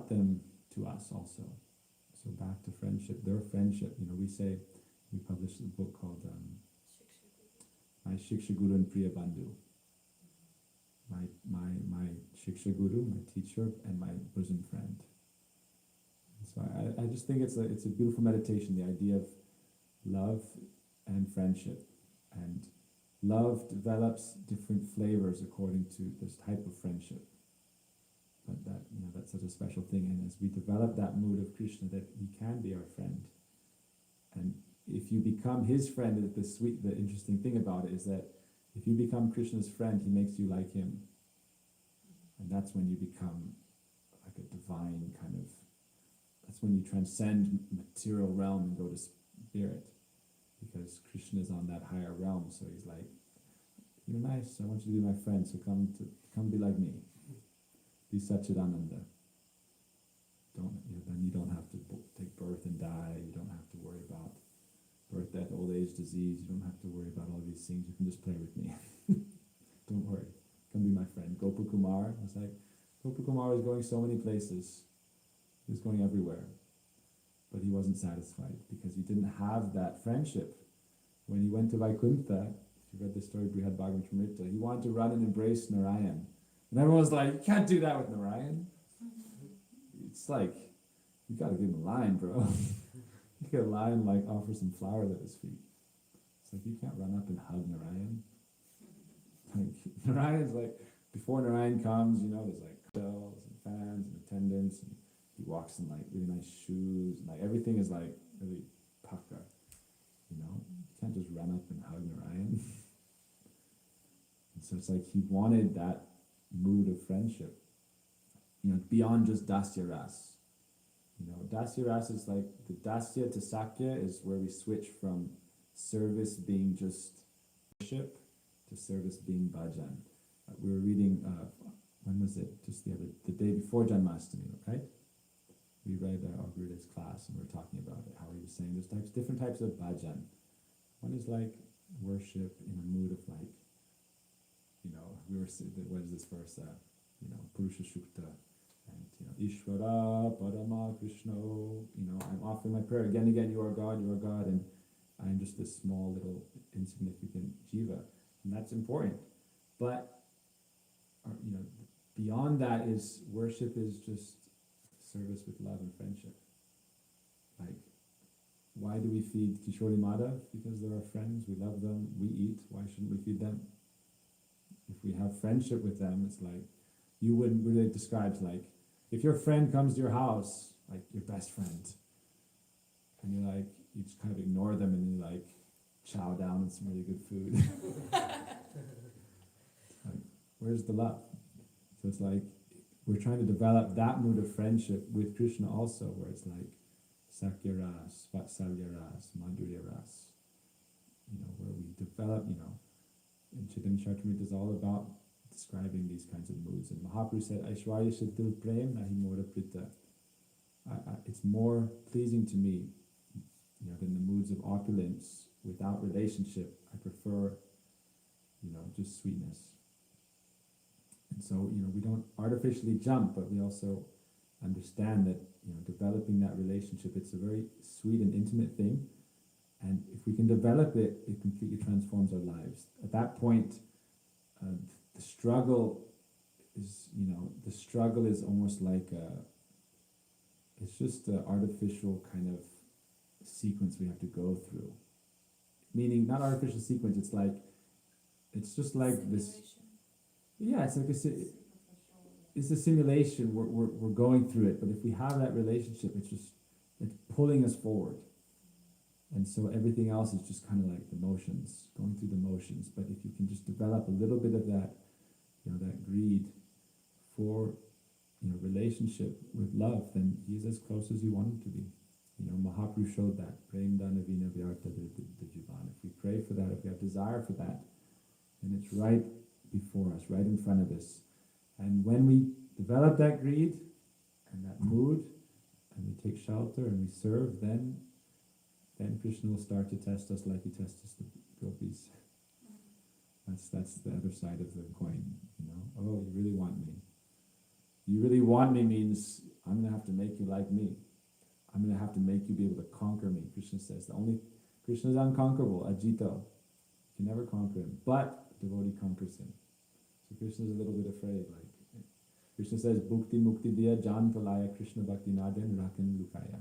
Speaker 5: them to us also. So back to friendship, their friendship. We published a book called My Shiksha Guru and Priya Bandhu. My Shiksha Guru, my teacher, and my bosom friend. So I just think it's a beautiful meditation, the idea of love and friendship. And love develops different flavors according to this type of friendship. But that's such a special thing. And as we develop that mood of Krishna, that he can be our friend. And if you become his friend, the interesting thing about it is that if you become Krishna's friend, he makes you like him. And that's when you become like a divine kind of, that's when you transcend material realm and go to spirit. Because Krishna is on that higher realm, so he's like, you're nice, I want you to be my friend, so come be like me. Be Satchidananda. Then you don't have to take birth and die, you don't have to worry about birth, death, old age, disease, you don't have to worry about all these things, you can just play with me. Don't worry, come be my friend. Gopakumar, it's like, Gopakumar was going so many places, he was going everywhere, but he wasn't satisfied because he didn't have that friendship. When he went to Vaikuntha, if you read the story of Brihad Bhagavatamrita, he wanted to run and embrace Narayan. And everyone's like, you can't do that with Narayan. It's like, you gotta give him a line, bro. You get a line, like, offer some flowers at his feet. It's like, you can't run up and hug Narayan. Like, Narayan's like, before Narayan comes, there's like bells and fans and attendants, and he walks in like really nice shoes, and like everything is like really pucker. You can't just run up and hug Narayan. And so it's like he wanted that mood of friendship, beyond just dasya ras. Dasya ras is like, the dasya to sakya is where we switch from service being just worship to service being bhajan. We were reading, when was it? Just the day before Janmashtami, right? We read our Guru's class and we were talking about it, how he was saying there's different types of bhajan. One is like worship in a mood of like, we were, what is this verse? Purusha Shukta, and Ishvara, Parama, Krishna, I'm offering my prayer again, you are God, and I'm just this small little insignificant jiva, and that's important. But beyond that is worship is just service with love and friendship. Like, why do we feed Kishori Madhav? Because they're our friends, we love them, we eat, why shouldn't we feed them? If we have friendship with them, it's like, you wouldn't really describe, like, if your friend comes to your house, like your best friend, and you're like, you just kind of ignore them and you like chow down on some really good food. Like, where's the love? So it's like, we're trying to develop that mood of friendship with Krishna also, where it's like Sakya Ras, Vatsalya Ras, Madhurya Ras, where we develop, and Chaitanya Charitamrita is all about describing these kinds of moods. And Mahaprabhu said, Aishwarya Shidil Prem Nahi Mora Prita. It's more pleasing to me, than the moods of opulence without relationship. I prefer, just sweetness. And so, we don't artificially jump, but we also understand that, developing that relationship, it's a very sweet and intimate thing. And if we can develop it, it completely transforms our lives. At that point, the struggle is almost like it's just an artificial kind of sequence we have to go through. Meaning, not artificial sequence, it's just like this. Yeah, it's like it's a simulation. We're going through it, but if we have that relationship, it's pulling us forward. And so everything else is just kind of like the motions, going through the motions. But if you can just develop a little bit of that, that greed for, relationship with love, then he's as close as you want him to be. Mahaprabhu showed that. Prem dana vina vyartha jivan. If we pray for that, if we have desire for that, then it's right before us, right in front of us. And when we develop that greed and that mood, and we take shelter and we serve, then Krishna will start to test us like he tests the gopis. That's the other side of the coin, you know. Oh, you really want me. You really want me means I'm going to have to make you like me. I'm going to have to make you be able to conquer me. Krishna says, Krishna is unconquerable, ajito. You can never conquer him, but devotee conquers him. So Krishna is a little bit afraid. Like Krishna says, Bhukti Mukti Diya Jan Pralaya Krishna Bhakti Naden Rakan Lukaya.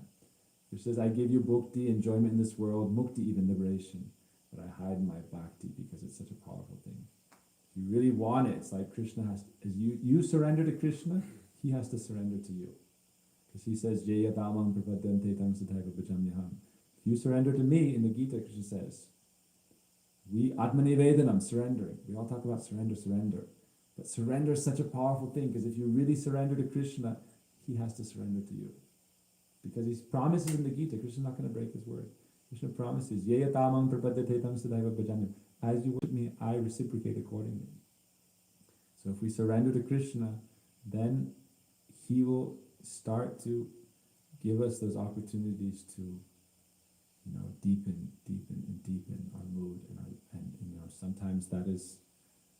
Speaker 5: Krishna says, I give you bhukti, enjoyment in this world, mukti, even liberation, but I hide my bhakti because it's such a powerful thing. If you really want it, it's like Krishna has to, as you surrender to Krishna, he has to surrender to you. Because he says, Jaya Tamam Prapadante Tam Sataiva Bhajamyaham. If you surrender to me, in the Gita, Krishna says, we Atmani Vedanam, surrendering. We all talk about surrender. But surrender is such a powerful thing, because if you really surrender to Krishna, he has to surrender to you. Because he promises in the Gita, Krishna is not going to break his word. Krishna promises, Yaya tamam prapadate tam sadaiva bhajami. As you with me, I reciprocate accordingly. So if we surrender to Krishna, then he will start to give us those opportunities to, you know, deepen our mood and you know, sometimes that is,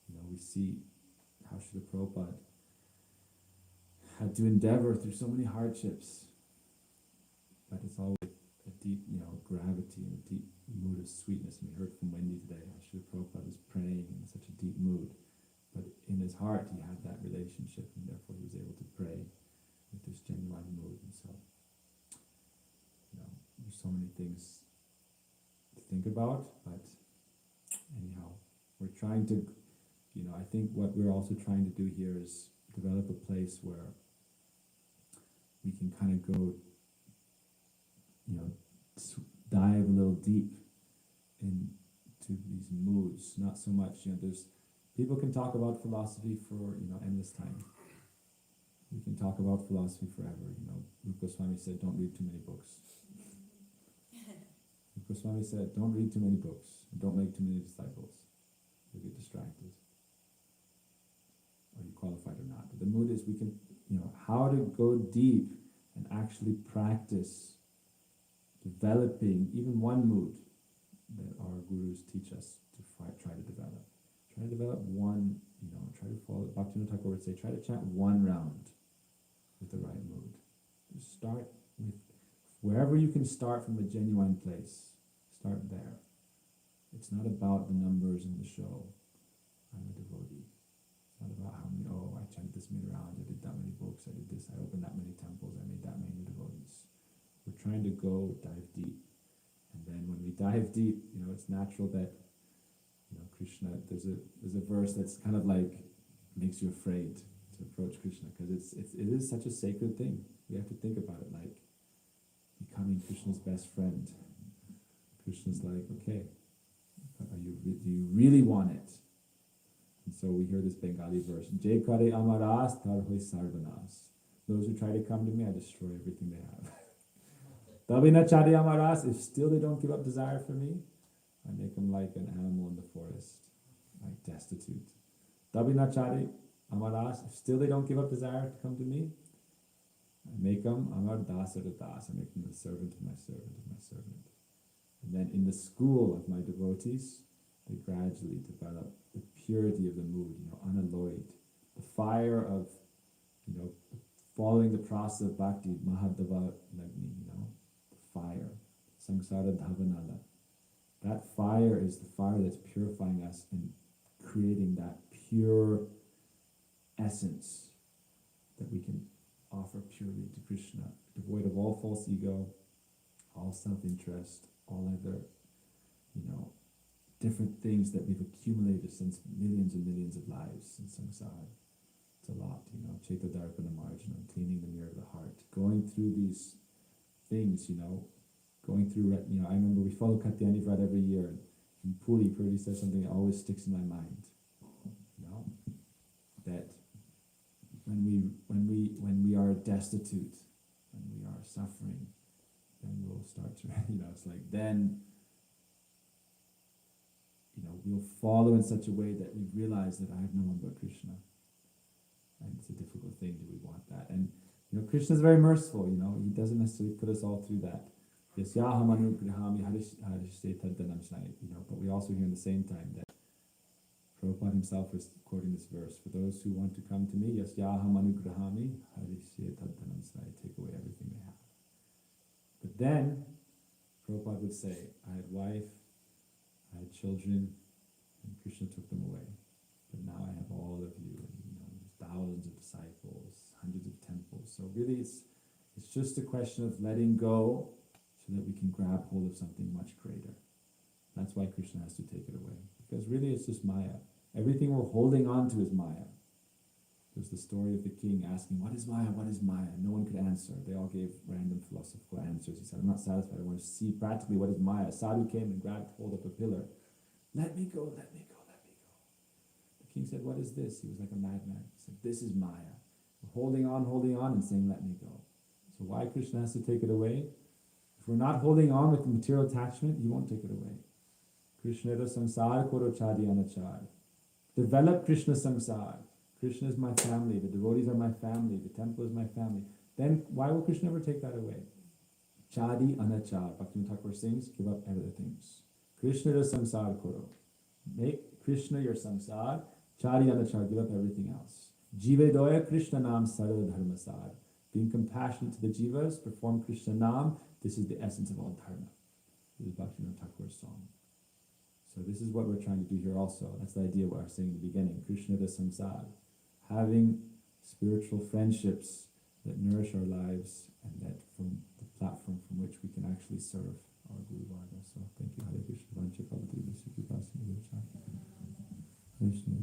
Speaker 5: you know, we see how Srila Prabhupada had to endeavor through so many hardships, but it's always a deep, you know, gravity and a deep mood of sweetness. And we heard from Wendy today how Srila Prabhupada was praying in such a deep mood, but in his heart he had that relationship, and therefore he was able to pray with this genuine mood. And so, you know, there's so many things to think about, but anyhow, we're trying to, you know, I think what we're also trying to do here is develop a place where we can kind of go, you know, dive a little deep into these moods. Not so much, you know, there's people can talk about philosophy for, you know, endless time. We can talk about philosophy forever. You know, Rupa Goswami said, don't read too many books. Rupa Goswami said, don't read too many books. Don't make too many disciples. You'll get distracted. Are you qualified or not? But the mood is we can, you know, how to go deep and actually practice developing even one mood that our gurus teach us to try to develop. Try to develop one, you know, try to follow, Bhaktivinoda Thakur would say, try to chant one round with the right mood. Just start with, wherever you can start from a genuine place, start there. It's not about the numbers in the show. I'm a devotee. It's not about how many, oh, I chanted this many rounds, I did that many books, I did this, I opened that many temples, I made that many devotees. We're trying to go dive deep. And then when we dive deep, you know, it's natural that, you know, Krishna, there's a verse that's kind of like makes you afraid to approach Krishna, because it is such a sacred thing. We have to think about it like becoming Krishna's best friend. Krishna's like, okay, do you really want it? And so we hear this Bengali verse, Je kare amaras tar hoy sarvanas. Those who try to come to me, I destroy everything they have. Tabina chari amaras, if still they don't give up desire for me, I make them like an animal in the forest, like destitute. Tabina chari amaras, if still they don't give up desire to come to me, I make them amar dasa to das, I make them the servant of my servant of my servant. And then in the school of my devotees, they gradually develop the purity of the mood, you know, unalloyed. The fire of, you know, following the process of bhakti, mahadava lagni, you know, the fire, samsara dhavanala. That fire is the fire that's purifying us and creating that pure essence that we can offer purely to Krishna, devoid of all false ego, all self-interest, all other, you know, different things that we've accumulated since millions and millions of lives in samsara. It's a lot, you know, Chaita Darpana Marjana, cleaning the mirror of the heart, going through these things, you know, going through, you know, I remember we follow Katyani Vrat every year, and in Puri says something that always sticks in my mind, you know, that when we are destitute, when we are suffering, then we'll start to, you know, it's like then, you know, we'll follow in such a way that we realize that I have no one but Krishna. And it's a difficult thing. Do we want that? And, you Krishna is very merciful, he doesn't necessarily put us all through that. Yasyaham anugrahami harishte taddanam snai, but we also hear in the same time that Prabhupada himself was quoting this verse, for those who want to come to me, yasyaham anugrahami harishte taddanam snai, take away everything they have. But then, Prabhupada would say, I had wife, I had children, and Krishna took them away. But now I have all of you, there's thousands of disciples, hundreds of temples. So really it's just a question of letting go so that we can grab hold of something much greater. That's why Krishna has to take it away. Because really it's just Maya. Everything we're holding on to is Maya. There's the story of the king asking, what is Maya, what is Maya? No one could answer. They all gave random philosophical answers. He said, I'm not satisfied. I want to see practically what is Maya. Sadhu came and grabbed hold of a pillar. Let me go, let me go, let me go. The king said, what is this? He was like a madman. He said, this is Maya. We're holding on and saying, let me go. So why Krishna has to take it away? If we're not holding on with the material attachment, he won't take it away. Krishna samsar koro chadi anachar. Develop Krishna samsar. Krishna is my family, the devotees are my family, the temple is my family. Then why will Krishna ever take that away? Chadi anachar. Bhaktivinoda Thakur sings, give up other things. Krishna samsar koro. Make Krishna your samsar. Chadi anachar, give up everything else. Jive doya Krishna nam sarva dharmasar. Being compassionate to the jivas, perform Krishna nam. This is the essence of all dharma. This is Bhaktivinoda Thakur's song. So this is what we're trying to do here also. That's the idea what I was saying in the beginning. Krishna samsar. Having spiritual friendships that nourish our lives and that from the platform from which we can actually serve our Guru Varga. So thank you. Hare Krishna. Vancha Kalpati Vishnu Kripasya Vichar. Krishna.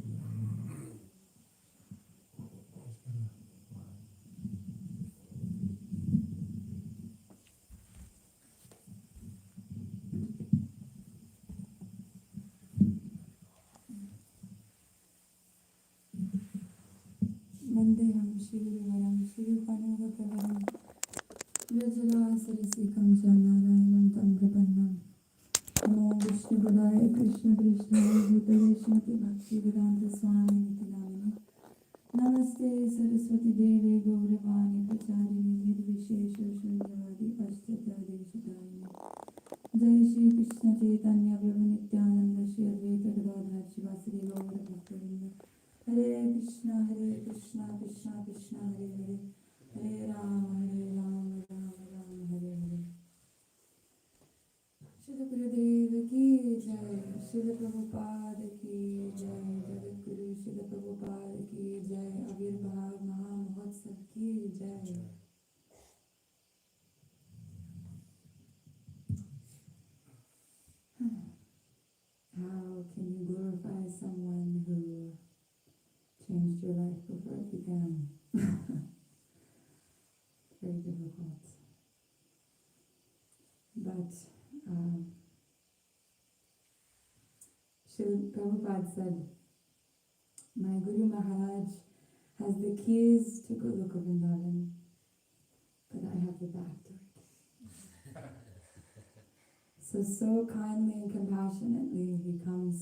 Speaker 3: Vandeham Shrivaram Shrivanavakaram Rajala Sarisikam Janarayanam Tam Prabannam Namo Vishnu Padaya Krishna Krishna Bhutale Shrimati Bhakti Vedanta Swami Niti Namini Namaste Saraswati Deve Gauravani Pracharini Nirvishesha Shunyavadi Pashtata Devashatayini Jai Shri Krishna Chaitanya Prabhu Nityananda Shri Advaita Gadadhar Shivasari Gaura Bhaktavinda Hare Krishna, Krishna Krishna, Hare Hare, Hare Rama, Rama Rama, Hare Hare. Srila Gurudev ki jai, Srila Prabhupada ki jai, Jagat Guru Srila Prabhupada ki jai, Avirbhav Maha Mahotsav ki jai. How can you glorify someone who changed your life before it began? Very difficult. But Srila Prabhupada said, my Guru Maharaj has the keys to Goloka Vrindavan, but I have the back door. So kindly and compassionately he comes.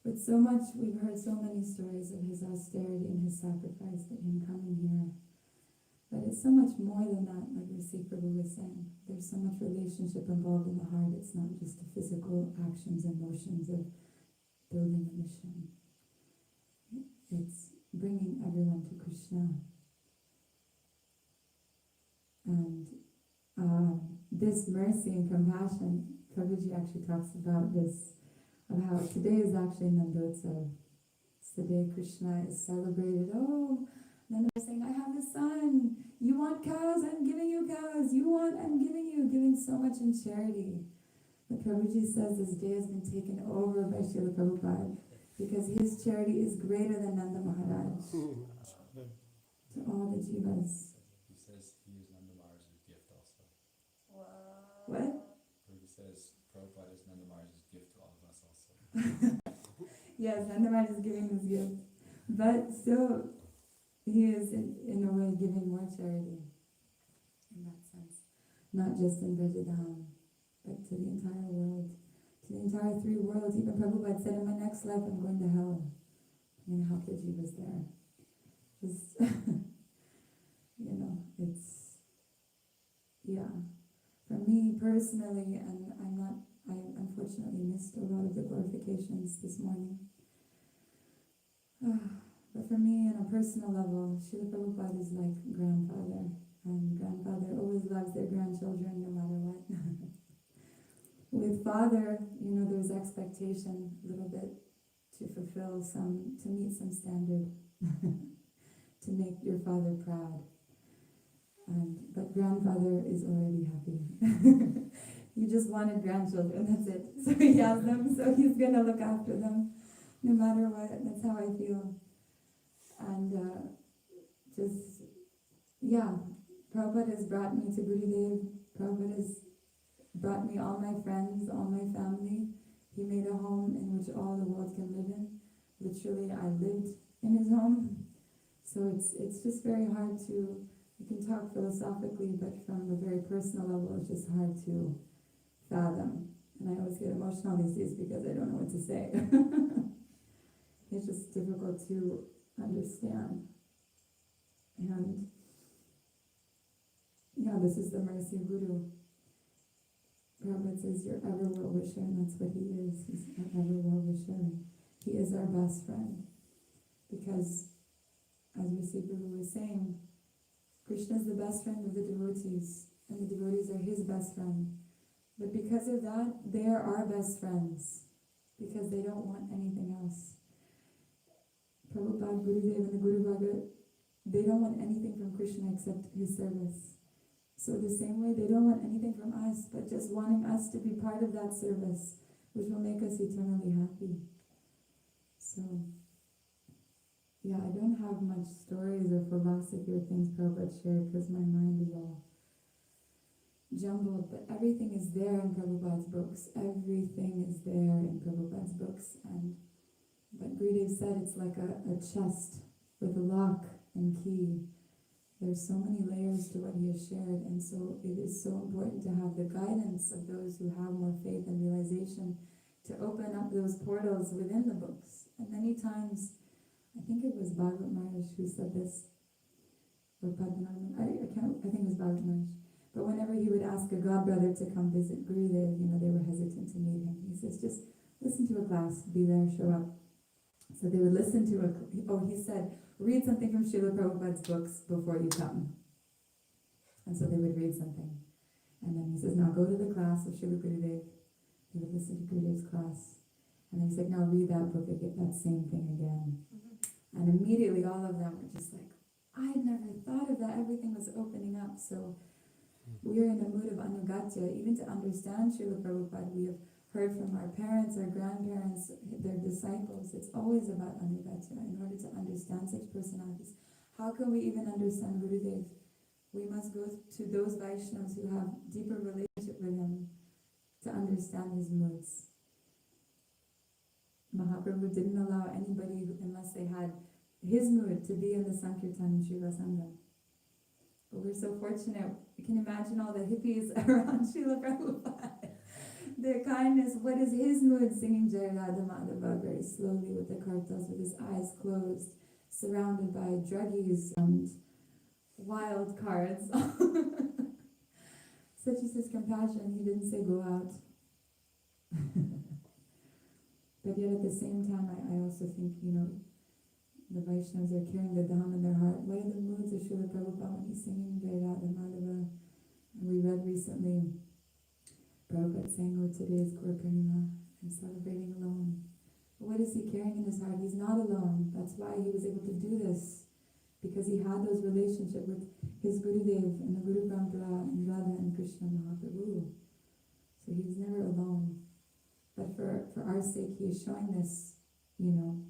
Speaker 3: But so much, we've heard so many stories of his austerity and his sacrifice, that him coming here. But it's so much more than that, like Rasik Prabhu was saying. There's so much relationship involved in the heart. It's not just the physical actions and motions of building a mission. It's bringing everyone to Krishna. And this mercy and compassion, Prabhuji actually talks about this, of how today is actually Nandotsav. It's the day Krishna is celebrated. Oh, Nanda is saying, I have a son. You want cows? I'm giving you cows. You want? I'm giving you. Giving so much in charity. But Prabhuji says this day has been taken over by Srila Prabhupada because his charity is greater than Nanda Maharaj to all the jivas.
Speaker 2: He says he used Nanda Maharaj's gift also.
Speaker 3: What?
Speaker 2: He says Prabhupada is Nanda Maharaj's gift to all of us also.
Speaker 3: Yes, Nanda Maharaj is giving this gift. But still, he is in a way giving more charity in that sense. Not just in Brajadham, but to the entire world, to the entire three worlds. Even Prabhupada said, in my next life I'm going to hell. I'm going to help the jivas there. Just you know, it's, yeah. For me personally, and I unfortunately missed a lot of the glorifications this morning. But for me, on a personal level, Srila Prabhupada is like grandfather, and grandfather always loves their grandchildren no matter what. With father, you know, there's expectation a little bit to fulfill some, to meet some standard, to make your father proud. But grandfather is already happy. He just wanted grandchildren, that's it. So he has them, so he's gonna look after them, no matter what. That's how I feel. And just, yeah, Prabhupada has brought me to Gurudev. Prabhupada has brought me all my friends, all my family. He made a home in which all the world can live in. Literally, I lived in his home. So it's just very hard to, you can talk philosophically, but from a very personal level, it's just hard to fathom. And I always get emotional these days because I don't know what to say. It's just difficult to understand. And yeah, this is the mercy of Guru. Prabhupada says, you're ever well-wisher, and that's what he is. He's our ever well-wisher. He is our best friend. Because, as Risi Prabhu was saying, Krishna is the best friend of the devotees, and the devotees are his best friend. But because of that, they are our best friends, because they don't want anything else. Prabhupada, Gurudev, and the Guru Bhagat, they don't want anything from Krishna except his service. So the same way, they don't want anything from us, but just wanting us to be part of that service, which will make us eternally happy. So, yeah, I don't have much stories or philosophy or things Prabhupada shared because my mind is all jumbled, but everything is there in Prabhupada's books. Everything is there in Prabhupada's books. And but Gurudev said it's like a chest with a lock and key. There's so many layers to what he has shared, and so it is so important to have the guidance of those who have more faith and realization to open up those portals within the books. And many times, I think it was Bhagavat Maharaj who said this, or Padmanabhan, I think it was Bhagavat Maharaj. But whenever he would ask a godbrother to come visit Gurudev, you know, they were hesitant to meet him. He says, just listen to a class, be there, show up. So they would listen to he said, read something from Srila Prabhupada's books before you come. And so they would read something. And then he says, now go to the class of Srila Gurudev. They would listen to Gurudev's class. And then he said, now read that book again, that same thing again. And immediately all of them were just like, I had never thought of that. Everything was opening up. So we are in a mood of anugatya. Even to understand Srila Prabhupada, we have heard from our parents, our grandparents, their disciples. It's always about anugatya in order to understand such personalities. How can we even understand Gurudev? We must go to those Vaishnavas who have deeper relationship with him to understand his moods. Mahaprabhu didn't allow anybody, unless they had his mood, to be in the Sankirtan in Srila Sangha. But we're so fortunate. You can imagine all the hippies around Srila Prabhupada. Their kindness, what is his mood? Singing Jai Radha Madhava very slowly with the kartas, with his eyes closed, surrounded by druggies and wild cards. Such is his compassion. He didn't say go out. But yet at the same time, I also think, you know, the Vaishnavas are carrying the Dham in their heart. What are the moods of Srila Prabhupada when he's singing Jai Radha Madhava? And we read recently, Prabhupada saying, oh, today is Gaur Purnima, I'm celebrating alone. But what is he carrying in his heart? He's not alone. That's why he was able to do this, because he had those relationships with his Gurudev and the Guru Parampara and Radha and Krishna Mahaprabhu. So he was never alone. But for our sake, he is showing this, you know,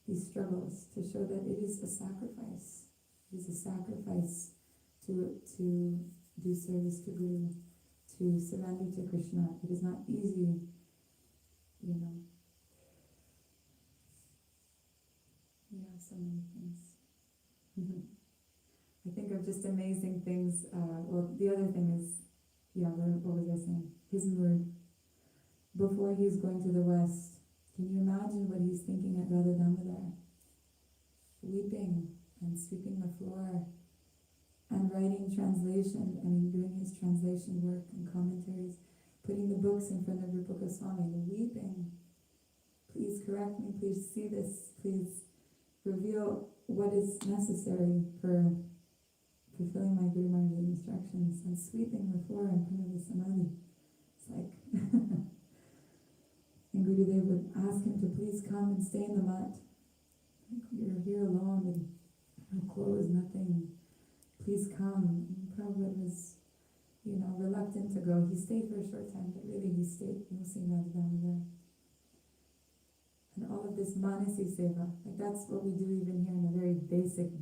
Speaker 3: these struggles to show that it is a sacrifice. It is a sacrifice to do service to Guru, to surrender to Krishna. It is not easy, you know. Yeah, so many things. I think of just amazing things. Well, the other thing is, yeah, what was I saying? His mood. Before he's going to the West, can you imagine what he's thinking at Radha Damodar? Weeping and sweeping the floor and writing translation, doing his translation work and commentaries, putting the books in front of Rupa Goswami, weeping, please correct me, please see this, please reveal what is necessary for fulfilling my Guru Maharaj's instructions, and sweeping the floor in front of the Samadhi. It's like, and Gurudev would ask him to please come and stay in the mat. Like, you're here alone with no clothes, nothing. Please come. And Prabhupada was, reluctant to go. He stayed for a short time, but really he stayed. You'll see Radha Damodar. And all of this Manasi Seva, like that's what we do even here in a very basic,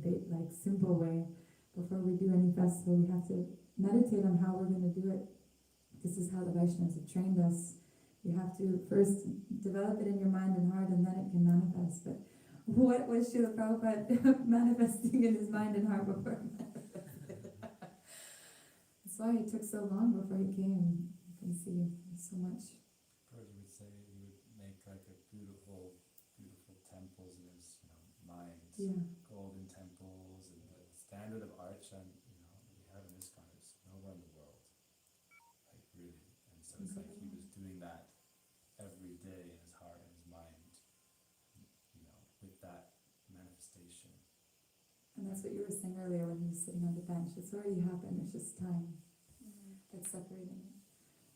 Speaker 3: simple way. Before we do any festival, we have to meditate on how we're going to do it. This is how the Vaishnavas have trained us. You have to first develop it in your mind and heart, and then it can manifest. But what was Srila Prabhupada manifesting in his mind and heart before it manifested? That's why it took so long before he came. You can see so much.
Speaker 2: Prabhupada would say he would make like a beautiful temples in his mind.
Speaker 3: Yeah.
Speaker 2: Golden temples, and the standard of archa we have in this country is nowhere in the world. Like really. And so it's like he was doing that every day in his heart and his mind, with that manifestation.
Speaker 3: And that's what you were saying earlier when he was sitting on the bench. It's already happened, it's just time that's separating it.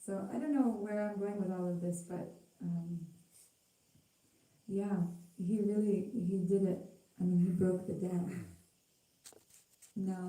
Speaker 3: So I don't know where I'm going with all of this, but he did it. He broke the dam. Now,